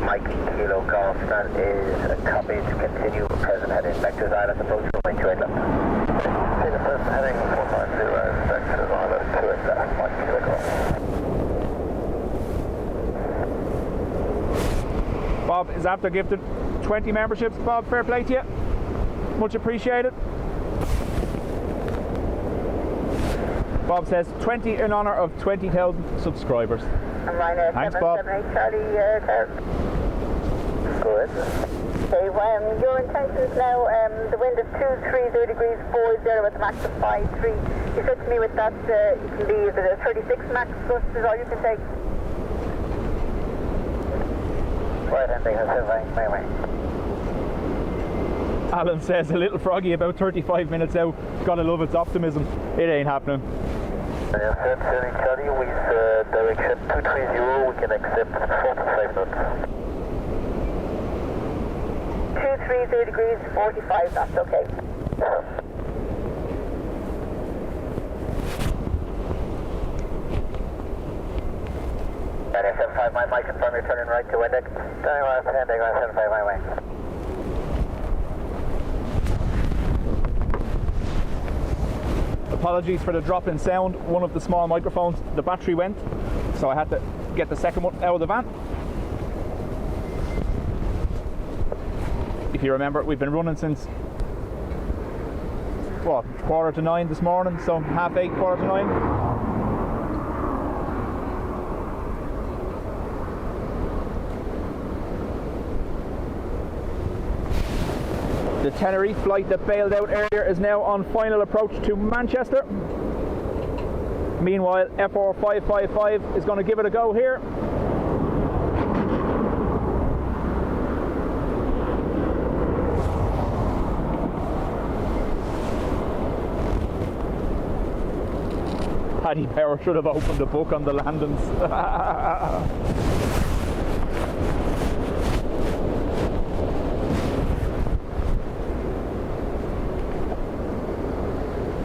Mike, Kilo Golf, that is a copy to continue present heading. Vectors Island approach, runway 28 left. take the first heading 450 and vectors island 28 left, Mike, Kilo Golf. Bob is after gifted 20 memberships. Bob, fair play to you. Much appreciated. Bob says 20 in honour of 20,000 subscribers. And Ryanair Thanks, Bob. 778 Charlie, car. Good. Okay, your intentions now, the wind is 230 degrees 40 with a max of 53. You said to me with that you can be the 36 max gust is all you can take. Right ending, has 75 Mike. Alan says a little froggy about 35 minutes out. Gotta love its optimism. It ain't happening. Yes, Charlie, with direction 230, we can accept 45 knots. 230 degrees 45 knots, okay. Ryanair 75 Mike, confirm you're turning right to Windex. Turning left, heading right 75 Mike. Apologies for the drop in sound. One of the small microphones, the battery went, so I had to get the second one out of the van. If you remember, we've been running since, what, 8:45 this morning, so 8:30, 8:45. The Tenerife flight that bailed out earlier is now on final approach to Manchester. Meanwhile, FR555 is going to give it a go here. Paddy Power should have opened the book on the landings.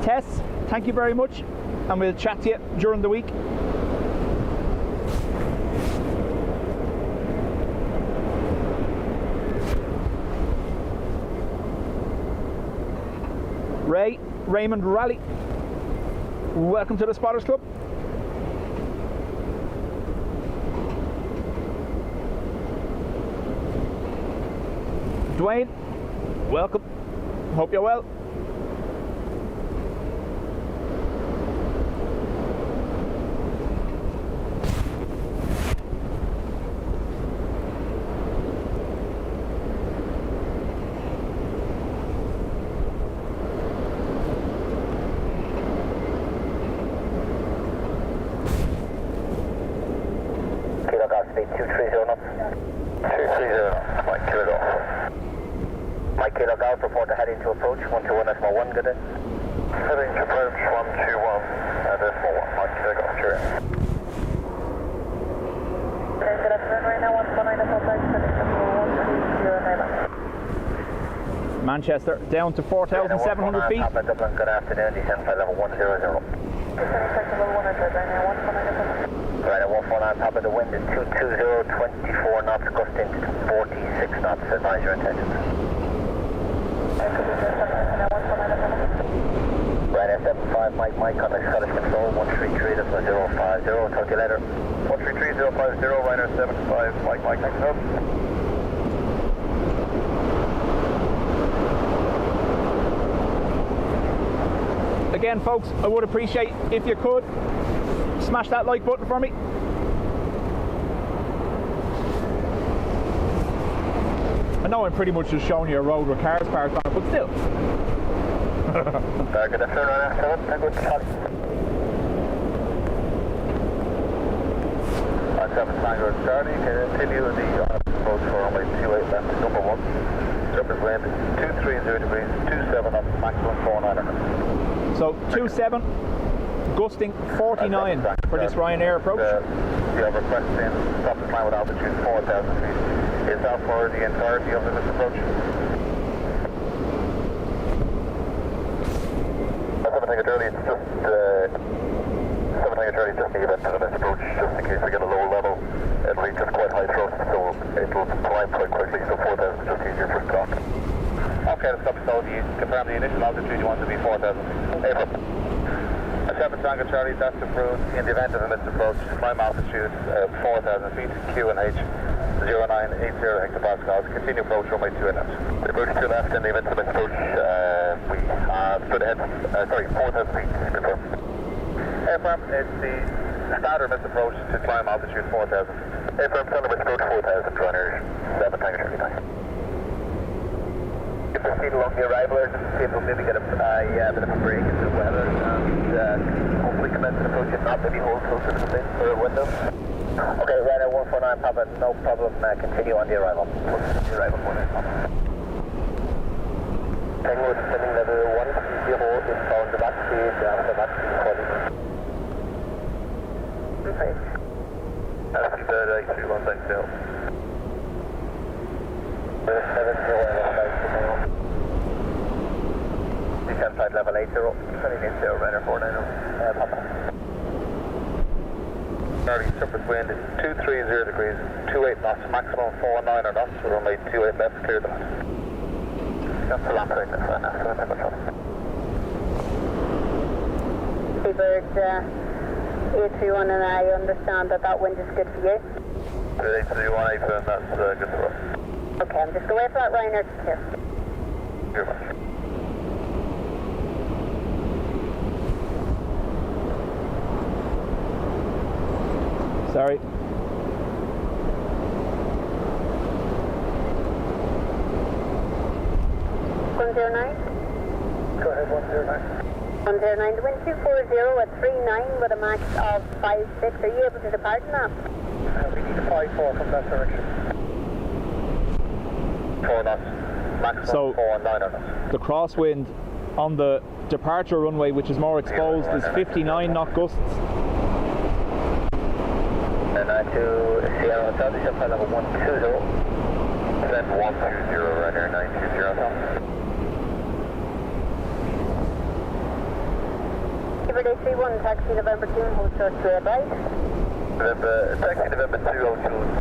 Tess, thank you very much, and we'll chat to you during the week. Raymond Raleigh, welcome to the Spotters Club. Dwayne, welcome. Hope you're well. Manchester down to 4,700 feet. Dublin, good afternoon, descend flight level 100. Right, at 149, Papa, the wind is 220, 24 knots, gusting to 46 knots, advise your intentions. Right, F75, Mike, contact Scottish Control, 133, that's 050, talk to you later. 133, 050, Ryanair 75, Mike, next up. Again, folks, I would appreciate if you could smash that like button for me. I know I'm pretty much just showing you a road with cars parked on it, but still. Good afternoon, good shot. 7 Tango Charlie, continue the approach for runway 28 left, number 1. Surface wind 230 degrees, 27 knots, maximum 4900. So 27, gusting 49 for this Ryanair approach. You have requesting stop the climb with altitude 4,000 feet. Is that for the entirety of this approach? 7 Tango Charlie, it's just 7 Tango Charlie, just the event of this approach, just in case we get a lower level. It'll reach just quite high thrust, so it'll climb quite quickly, so 4,000 is just easier for stock. Okay, let's stop. So you confirm the initial altitude you want to be 4,000. April. 7 Tango Charlie, that's approved. In the event of a missed approach, climb altitude 4,000 feet, Q and H 0980 hectopascals. Continue approach runway 28 left. Approach to left in the event of a missed approach. We are stood ahead, 4,000 feet, confirm. Airframe, it's the standard missed approach to climb altitude 4,000. Airframe, standard missed approach 4,000, Ryanair 7 Tango Charlie, nice. Proceed along the arrival there, just to see if we'll maybe get a bit of a break into the weather and hopefully commence an approach, if not maybe hold closer to the window. Okay, Ryanair 149 Papa, no problem, continue on the arrival. The arrival 149. Tango descending level 130, inbound the back speed, the back speed calling. Okay. Altitude 831, thanks, Dale. 70, descend flight level 80, turning into Ryanair 490, Papa. Starting surface wind is 230 degrees, 28 knots, maximum 49 knots, runway 28 left, clear the land. That's the lamp right now, Seabird 831, and I understand that wind is good for you. 831, that's good for us. Okay, I'm just going to wait for that Ryanair to clear. Very much. Sorry. 109? Go ahead, 109. Ontario 9 to wind 240 at 39 with a max of 56. Are you able to depart in that? We need a 5-4 from that direction. 4 knots. Maximum So 4 9 knots. the crosswind on the departure runway, which is more exposed, is 59 knot gusts. And 9 to Sierra Hotel, this is flight level 120. Then 120 Ryanair 920. Day 31, taxi November 2, hold short to advice. Taxi November 2, hold short,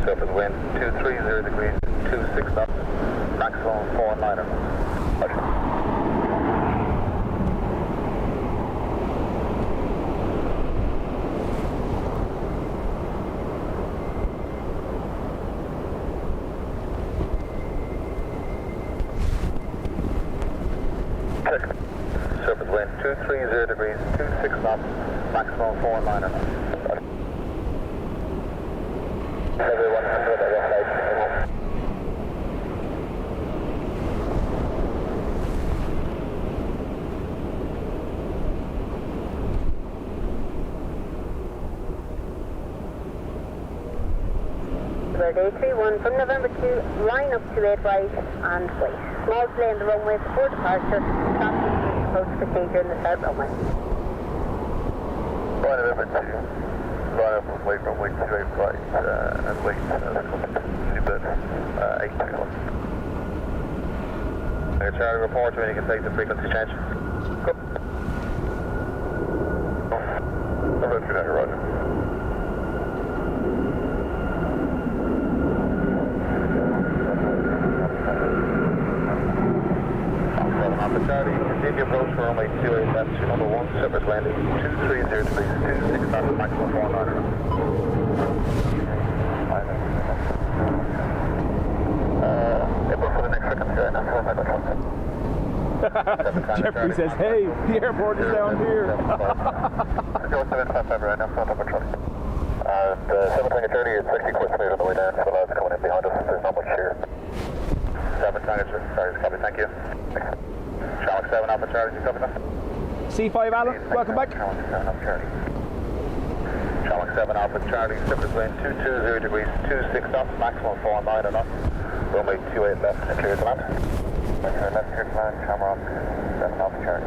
surface wind 230 degrees, 26 knots, maximum 4 9 knots. Surface wind 230 degrees, 26 knots, maximum 4 9 knots. Every 100 at your flight. Day 31 from November 2, line up to 8 right and wait. Small delay in the runway before departure. Transatlantic approach procedure in the south runway. Line November 2, line up with wait runway 28 right and wait seabed 821. Charlie, report when you can take the frequency change. Go. Number 2 now, roger. Charlie, continue approach for runway 28 left to number 1, surface landing 230 degrees, 26 knots, maximum 4 9 knots. April for the next frequency right now, 4 Jeffrey says, hey, the airport is down here. 0755 right now, front of Charlie. The 730 is 60 quite smooth on the way down, so that's coming in behind us, there's not much here. 7 Tango, sorry, copy, thank you. Charlie 7 Alpha Charlie, you copy that? C5 Alan, welcome back. Charlie 7 Alpha Charlie. Charlie 7 Alpha Charlie, surface wind 220 degrees, 26 knots, maximum 4 9 knots. Runway 28 left, and clear to land. Left, clear to land, camera off, 7 Alpha Charlie.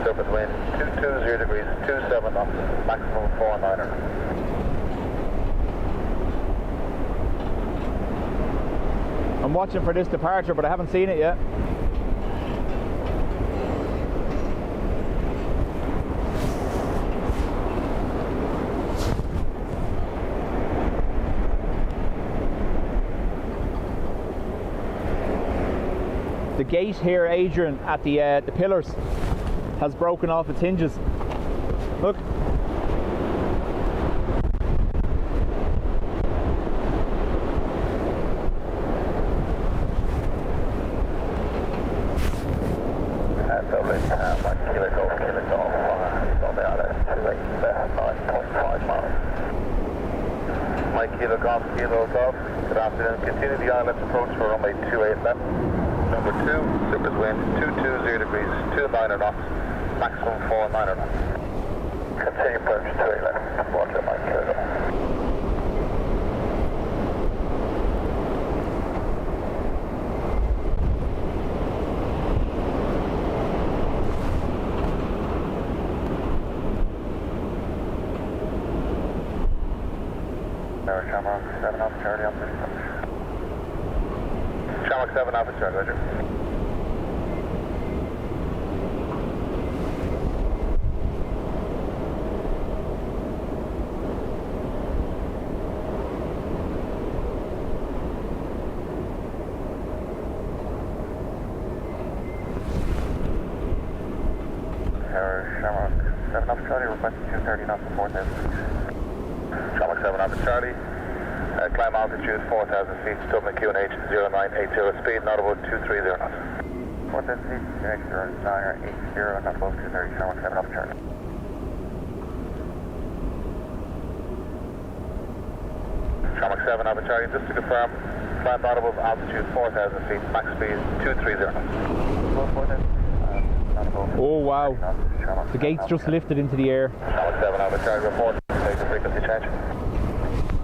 Surface wind 220 degrees, 27 knots, maximum 4 9 knots. I'm watching for this departure, but I haven't seen it yet. The gate here, Adrian, at the pillars has broken off its hinges. Look. Kilo Golf, good afternoon. Continue the ILS approach for runway 28 left. Number 2, surface wind 220 degrees, 29 knots, maximum 4 9 knots. Continue approach 28 left, watch it, Mike Kilo. Shamrock 7 Alpha Charlie, on this approach. Shamrock 7 Alpha Charlie, roger. Shamrock 7 Alpha Charlie, requesting 230 knots and 4,000 feet. Shamrock 7 Alpha Charlie. Climb altitude 4,000 feet, Dublin QNH 0980, speed not above 230 knots. 4,000 feet, QNH 0980, not above 230, Shamrock 7 Alpha Charlie. Shamrock 7 Alpha Charlie, just to confirm, climb not above altitude 4,000 feet, max speed 230 knots. Oh wow, the gates just lifted into the air. Shamrock 7 Alpha Charlie, report, take the frequency change.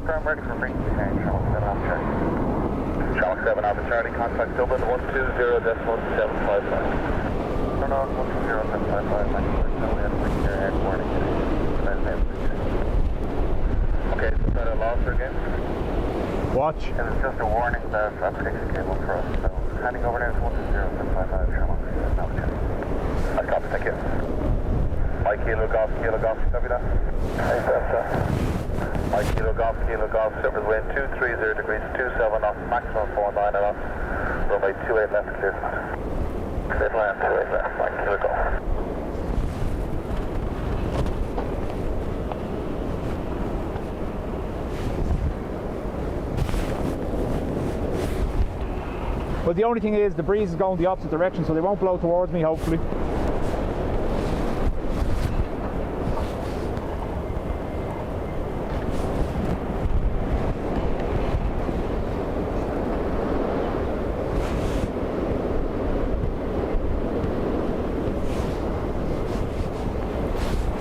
I'm ready for frequency change, Shamrock 7 Alpha Charlie. Shamrock 7 Alpha Charlie, contact Dublin 120.755. Turn on 120.755, we have a clear head warning. Okay, so that a loss again? Watch. And it's just a warning that a prediction came up for us, so handing over now to 120.755, Shamrock 7 Alpha Charlie. I copy, thank you. Mike Kilo Golf, copy that? Hey, sir. Mike Kilo Golf, surface wind 230 degrees, 27 knots, maximum 49 knots, runway 28 left, clear to land. Clear to land, 28 left, Mike Kilo Golf. But the only thing is, the breeze is going the opposite direction, so they won't blow towards me, hopefully.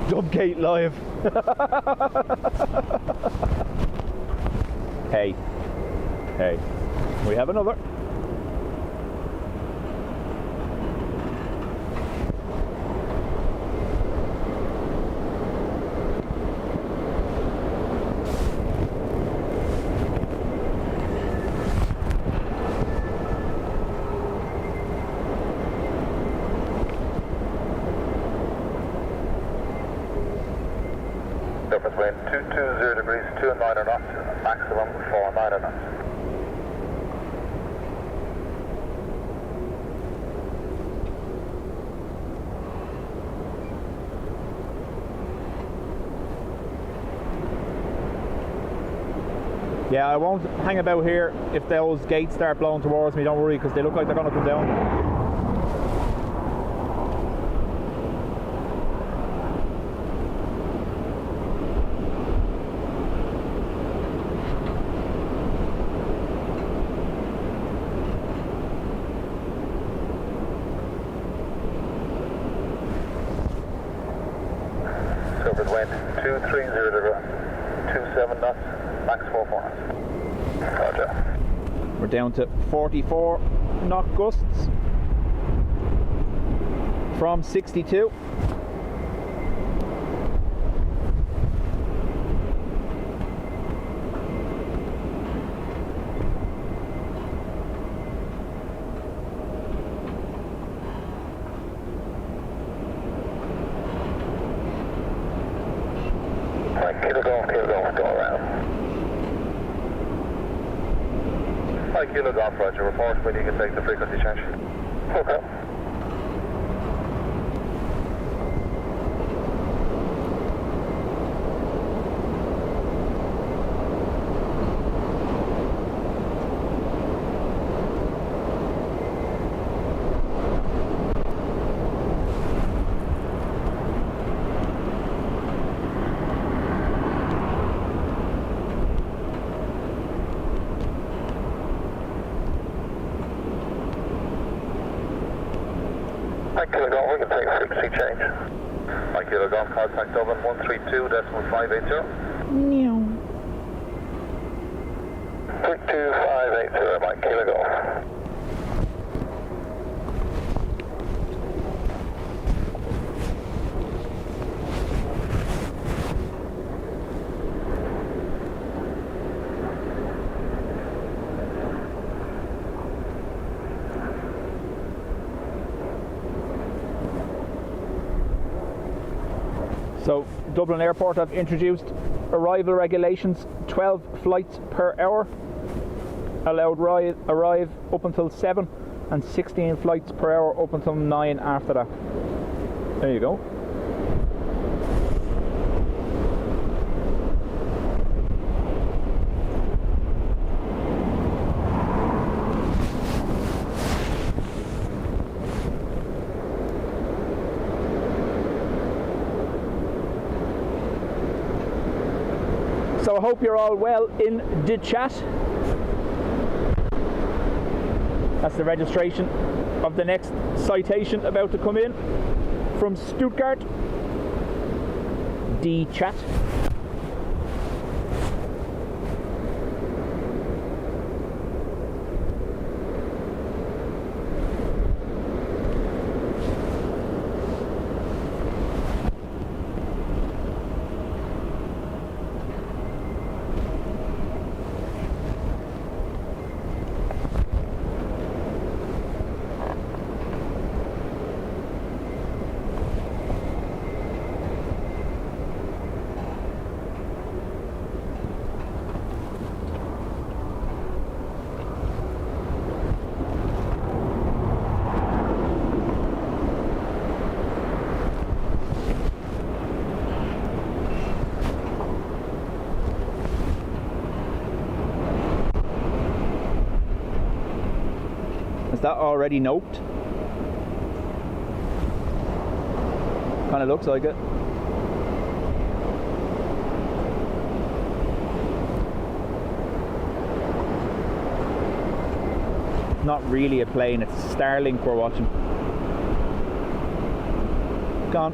Dubjet live. Hey, we have another. Surface wind 220 degrees, 29 knots, maximum 49 knots. Yeah, I won't hang about here if those gates start blowing towards me, don't worry, because they look like they're going to come down. Surface wind 230 degrees, 27 knots, max 44 knots. Roger. We're down to 44 knot gusts from 62. Kilo Golf, go around. Hi, Kilo Golf, Roger. Report when you can take the frequency change. Okay. Mike Kilo Golf, we can take frequency change. Mike Kilo Golf, contact Dublin 132.580. 32580, Mike Kilo Golf. So Dublin Airport have introduced arrival regulations, 12 flights per hour allowed arrive up until 7 and 16 flights per hour up until 9 after that. There you go. So I hope you're all well in the chat. That's the registration of the next citation about to come in from Stuttgart. D chat. Is that already noped? Kind of looks like it. Not really a plane, it's Starlink we're watching. Gone.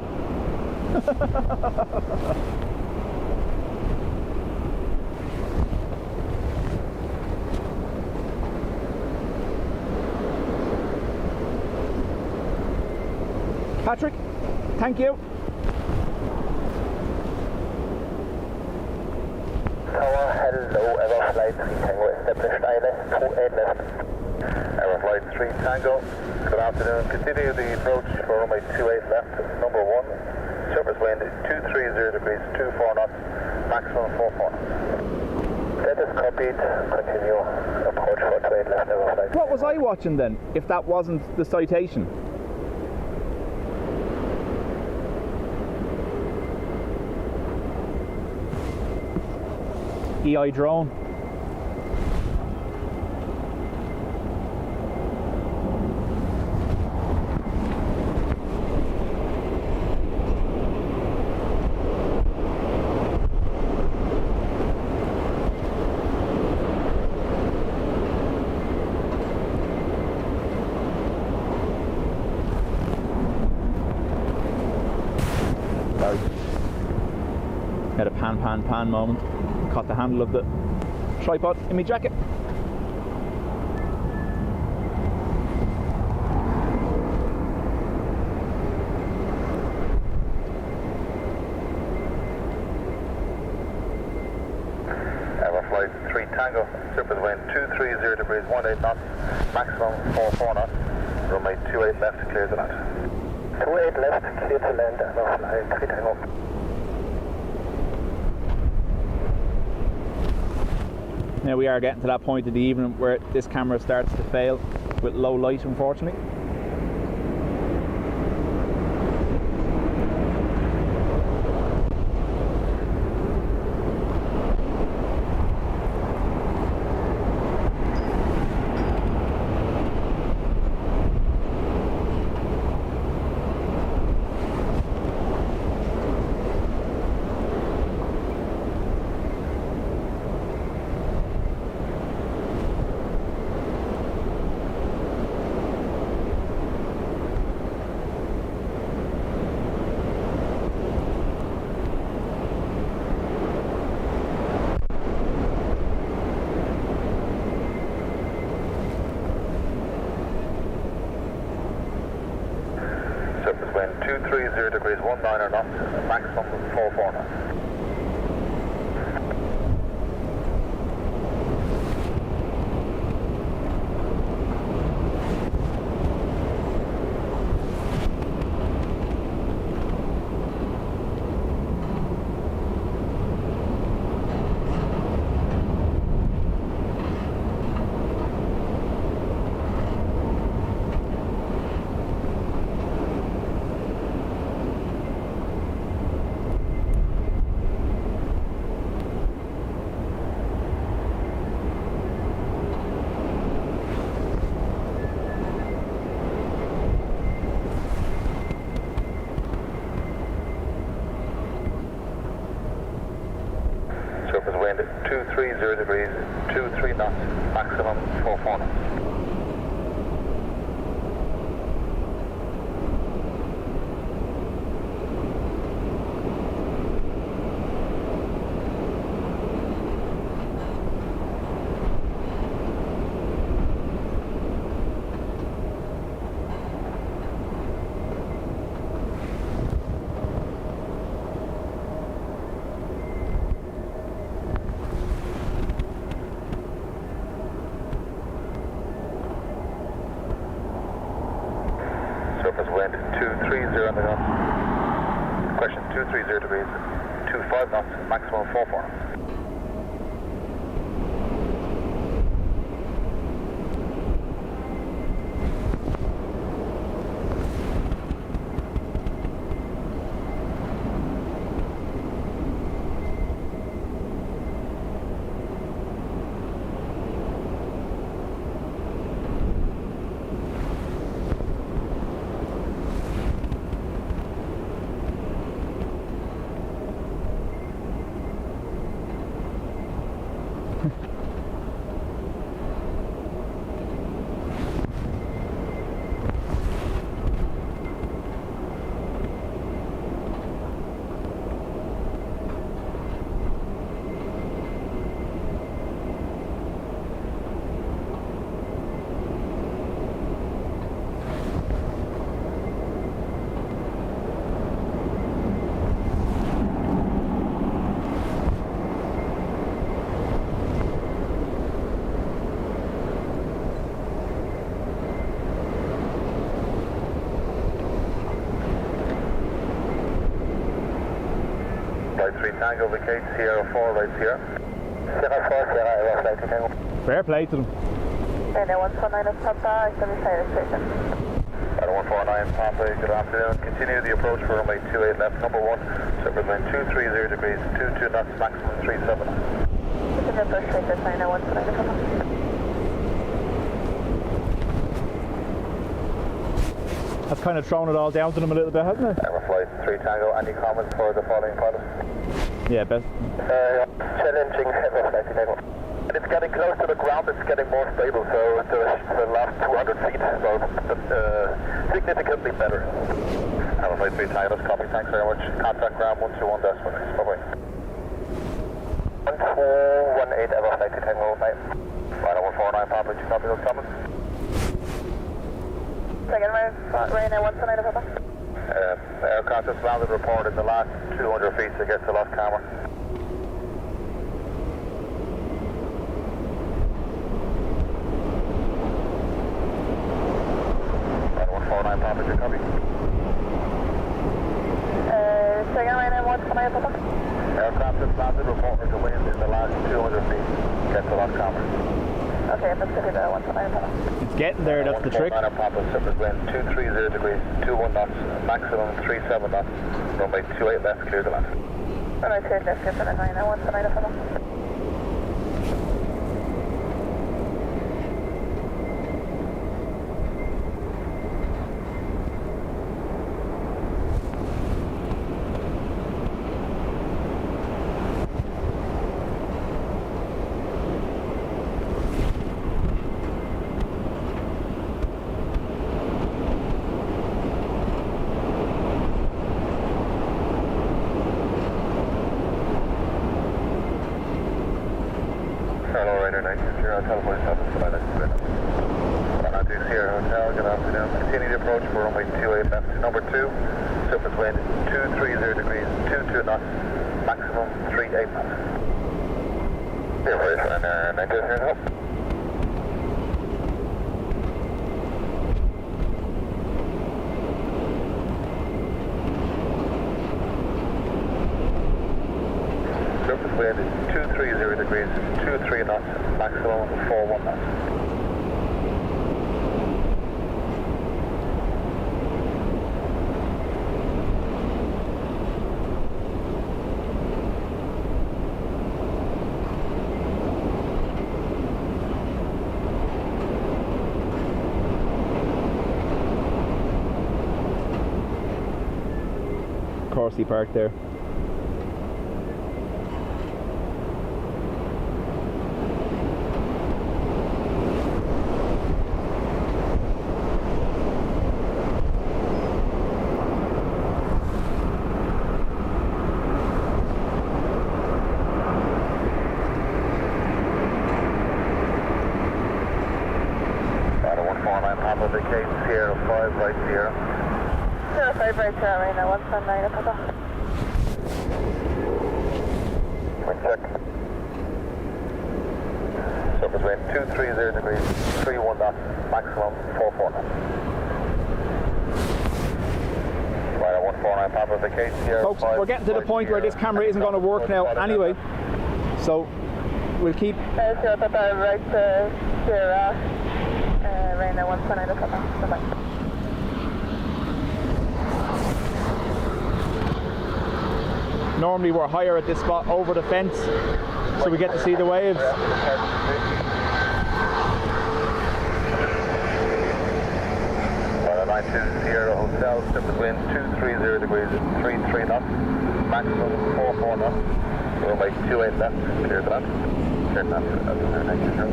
Patrick, thank you. Tower, hello, Ever Flight 3 Tango, established ILS 28 left. Air Flight 3 Tango, good afternoon. Continue the approach for runway 28 left, number 1. Surface wind 230 degrees, 24 knots, maximum 44 knots. That is copied. Continue approach for 28 left, Ever Flight 3. What was I watching then, if that wasn't the citation? EI drone. Had a pan moment. Caught the handle of the tripod in my jacket. Air Flight 3 Tango, surface wind 230 degrees, 18 knots, maximum 44 knots, runway 28 left, clear to land. 28 left, clear to land, Ever Flight 3 Tango. Now we are getting to that point of the evening where this camera starts to fail with low light, unfortunately. Surface wind 230 degrees, 19 knots, maximum 44 knots. 230 degrees, 23 knots, maximum 44 knots. Surface wind 230 on the gun. Question 230 degrees, 25 knots, maximum 44 knots. Flight 3 Tango, vacate, Sierra 4, right Sierra. Sierra 4, Sierra, Air Flight 3 Tango. Fair play to them. Ryanair 149 Papa, 77 station. Ryanair 149 Papa, good afternoon. Continue the approach for runway 28 left, number 1. Surface wind 230 degrees, 22 knots, maximum 37 knots. Continue approach straight to Ryanair 149 Papa. That's kind of thrown it all down to them a little bit, hasn't it? Flight 3 Tango, any comments for the following pilots? Yeah, best. Challenging Air Flight 3 Tango. And it's getting close to the ground, it's getting more stable, so the last 200 feet, so significantly better. Air Flight 3 Tango, copy, thanks very much. Contact Bram 121 decimal, bye-bye. 1218 Air Flight 3 Tango, bye. Ryanair 149 Papa, did you copy those comments? Second Ryanair 149 Papa. Aircraft just landed, report in the last 200 feet to get to lost camera. Ryanair 149 Papa, did you copy? Second Ryanair 149 Papa. Aircraft just landed, report in the wind in the last 200 feet to get to lost camera. Okay, that's good. 149 Papa. It's getting there, that's the trick. Papa, surface wind 230 degrees, 21 knots, maximum 37 knots, runway 28 left, clear to land. Runway 28 left, clear to land, Ryanair 149 Papa. Hello, Ryanair 920, telephone 7, Ryanair Sierra Hotel, good afternoon. Continue the approach for runway 28 left, number 2, surface wind 230 degrees, 22 knots, maximum 38 knots. Here, Ryanair 920, help. Surface wind is 230 degrees, 23 knots, maximum 41 knots. Of course he parked there. Sierra. 05 right Ryanair 179 Papa. Check. Surface wind 230 degrees, 31 knots, maximum 44 knots. Right, 149 Papa, the case here. Folks, we're getting to the point where this camera isn't going to work now anyway, so we'll keep... Sierra Papa right Sierra Ryanair 179 Papa. Bye-bye. Normally we're higher at this spot over the fence, so we get to see the waves. Well, 92 Sierra Hotel, surface wind 230 degrees, 33 knots, maximum 44 knots, runway 28 left, clear to land. Clear to land, that's the next turn.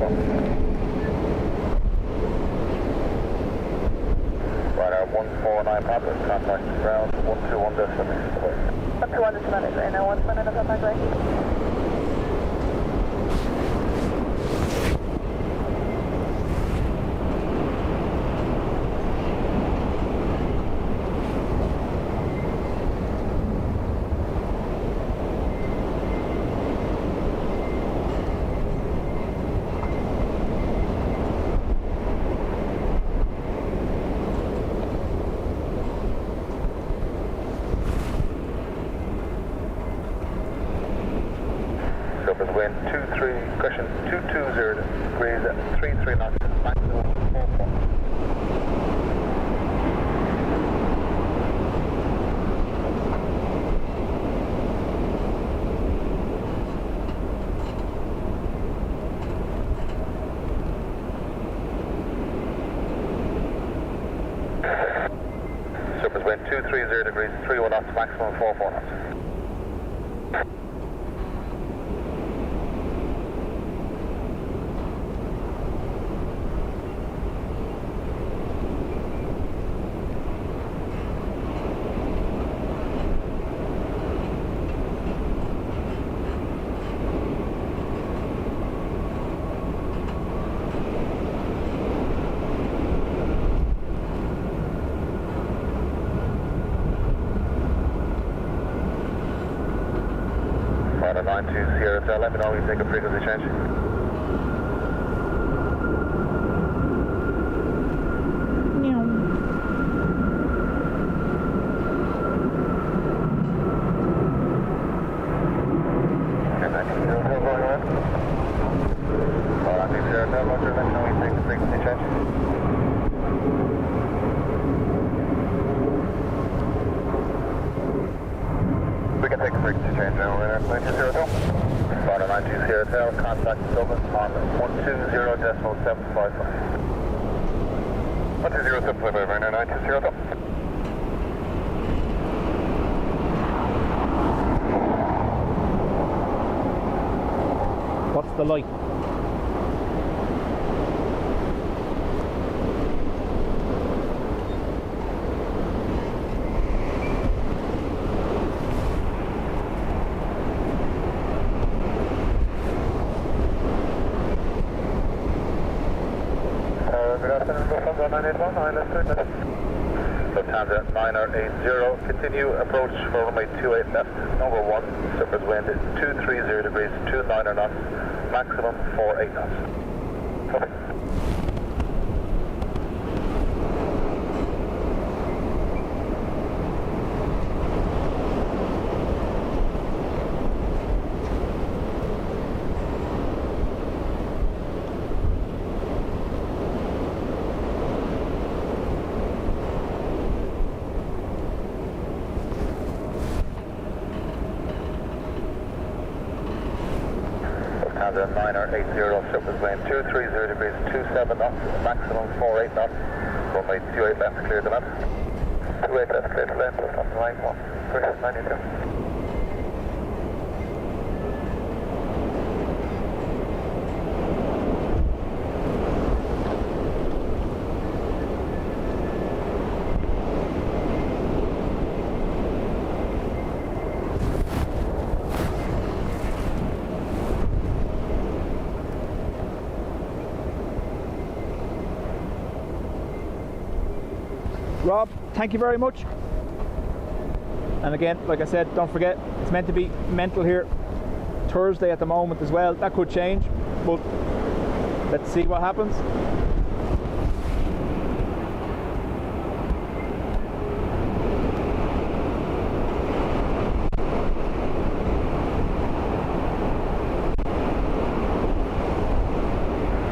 Right, 149 Papa, contact ground, 121 destination. 121 destination right now, 129 Papa, right. Surface wind 23, cushion 220 degrees, 33 knots, maximum 44. Surface wind 230 degrees, 31 knots, maximum 44 knots. Ryanair 92 Sierra Hotel, let me know when you take a frequency change. We can take a frequency change now, Ryanair 92 Sierra Hotel. Ryanair 92 Sierra Hotel, contact Dublin on 120.755. 120.755, Ryanair 92 Sierra Hotel. What's the light? Lufthansa 980, continue approach for runway 28 left, number 1, surface wind 230 degrees, 29 knots, maximum 48 knots. Copy. Lufthansa 980, surface wind 230 degrees, 27 knots, maximum 48 knots, runway 28 left, clear to land. 28 left, clear to land, Lufthansa 91, 92. Rob, thank you very much. And again, like I said, don't forget, it's meant to be mental here. Thursday at the moment as well. That could change, but let's see what happens.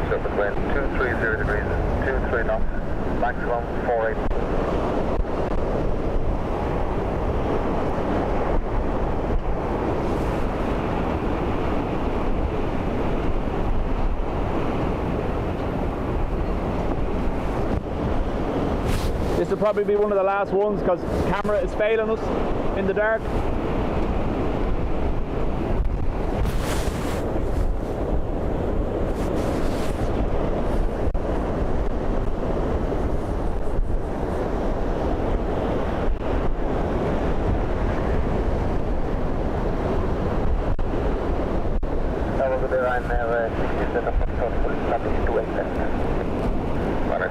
Surface wind 230 degrees, 23 knots, maximum 48. This will probably be one of the last ones because the camera is failing us in the dark. That was the Ryanair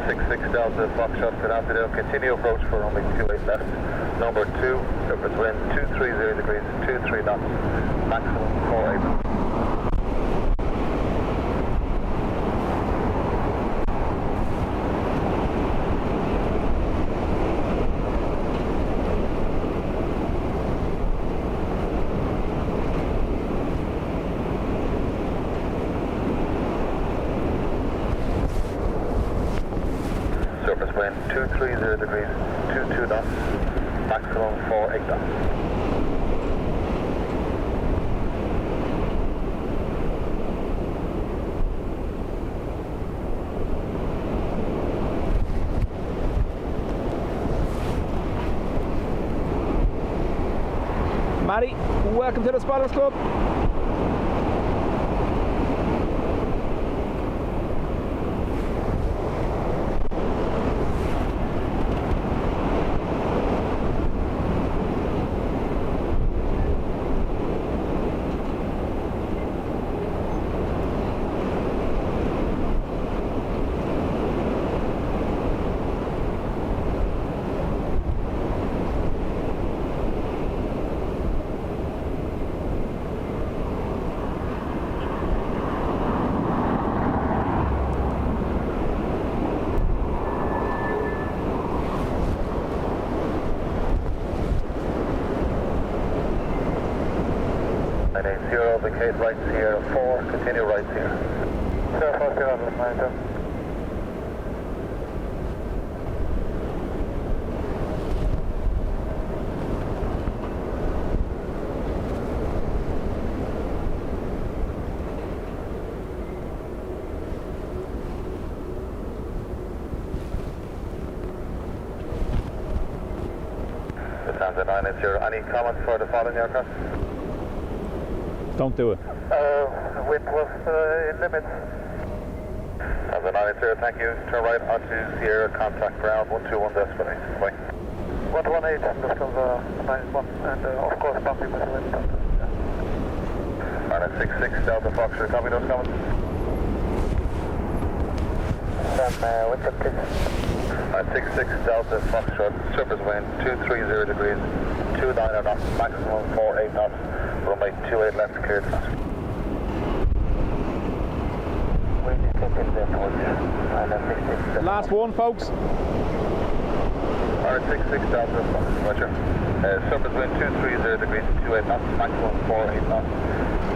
66 Delta Foxtrot, good afternoon. Continue approach for runway 28 left. Number 2, surface wind 230 degrees, 23 knots, maximum 48. Surface wind 230 degrees, 22 knots, maximum 48 knots. Matty, welcome to the Spotters Club. Vacate right Sierra 4, continue right Sierra. Sierra 4, Sierra 9. The Transat 980, any comments for the following aircraft? Don't do it. Wind was in limits. Transat 980, thank you. Turn right onto Sierra, contact ground 121 destination. Bye. 118, Lufthansa 91, and of course bumping with the wind. Alright, 66 Delta Foxtrot, copy those comments. what's up, please? 66 Delta Foxtrot, surface wind 230 degrees, 29 knots, maximum 48 knots, runway 28 left, cleared. Last one, folks. Alright, 66 Delta Foxtrot, roger. Surface wind 230 degrees, 28 knots, maximum 48 knots.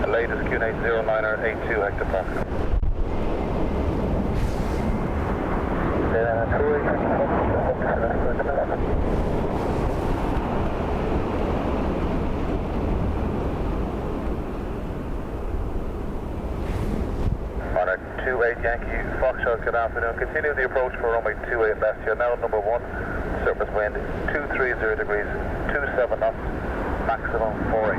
The latest QNH 09er 82 hectopascal. Alright, 28 Yankee Foxtrot, good afternoon. Continue the approach for runway 28 left. You're now number 1, surface wind 230 degrees, 27 knots, maximum 48.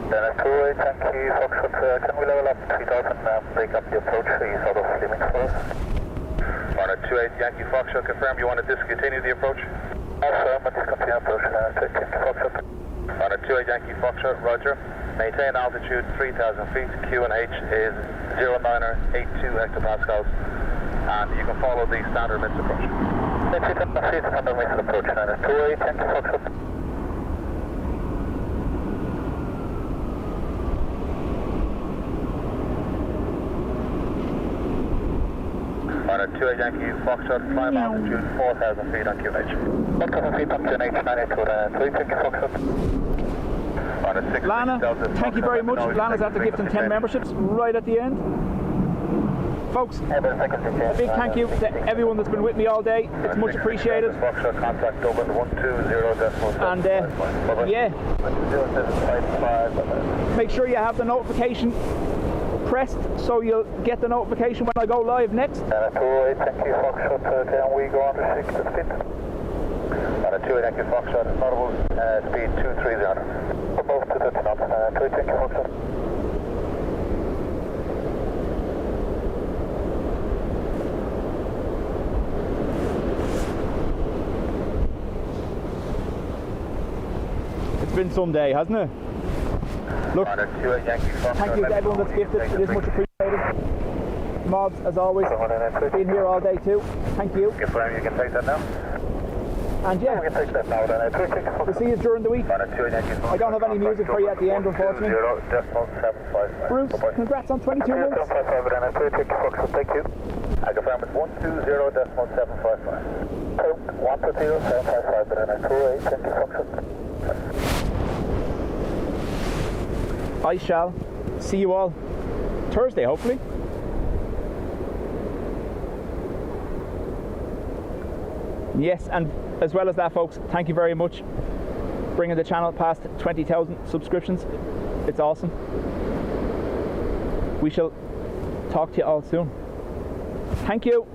Dennis 28 Yankee Foxtrot, can we level up 3000 and break up the approach for you sort of limit for us? Alright, 28 Yankee Foxtrot, confirm you want to discontinue the approach? Affirm, discontinue approach, 28 Yankee Foxtrot. Alright, 28 Yankee Foxtrot, roger. Maintain altitude 3000 feet, QNH is 09er 82 hectopascals. and you can follow the standard missed approach. That's it, standard missed approach, 928, thank you, Foxtrot. Runway 28 Yankee Foxtrot, climb altitude 4,000 feet on QNH. 4,000 feet on QNH, 928, thank you, Foxtrot. Lana, thank you very much. Lana's after gifting 10 memberships right at the end. Folks, a big thank you to everyone that's been with me all day. It's much appreciated. Contact Dublin 120.7. And yeah, make sure you have the notification pressed so you'll get the notification when I go live next. 28, thank you, Foxtrot. Can we go on to 6 to speed? 28 Yankee Foxtrot, notable speed 230. Above to the knots, 28 Yankee Foxtrot. It's been some day, hasn't it? Look, thank you to everyone that's gifted. It is much appreciated. Mobs, as always, been here all day too. Thank you. You can take that now. And yeah, we'll see you during the week. I don't have any music for you at the end, unfortunately. Bruce, congrats on 22 months. Thank you. I confirm it's 120.755. 120.755, but 28, thank you, Foxtrot. I shall see you all Thursday, hopefully. Yes, and as well as that, folks, thank you very much. Bringing the channel past 20,000 subscriptions. It's awesome. We shall talk to you all soon. Thank you.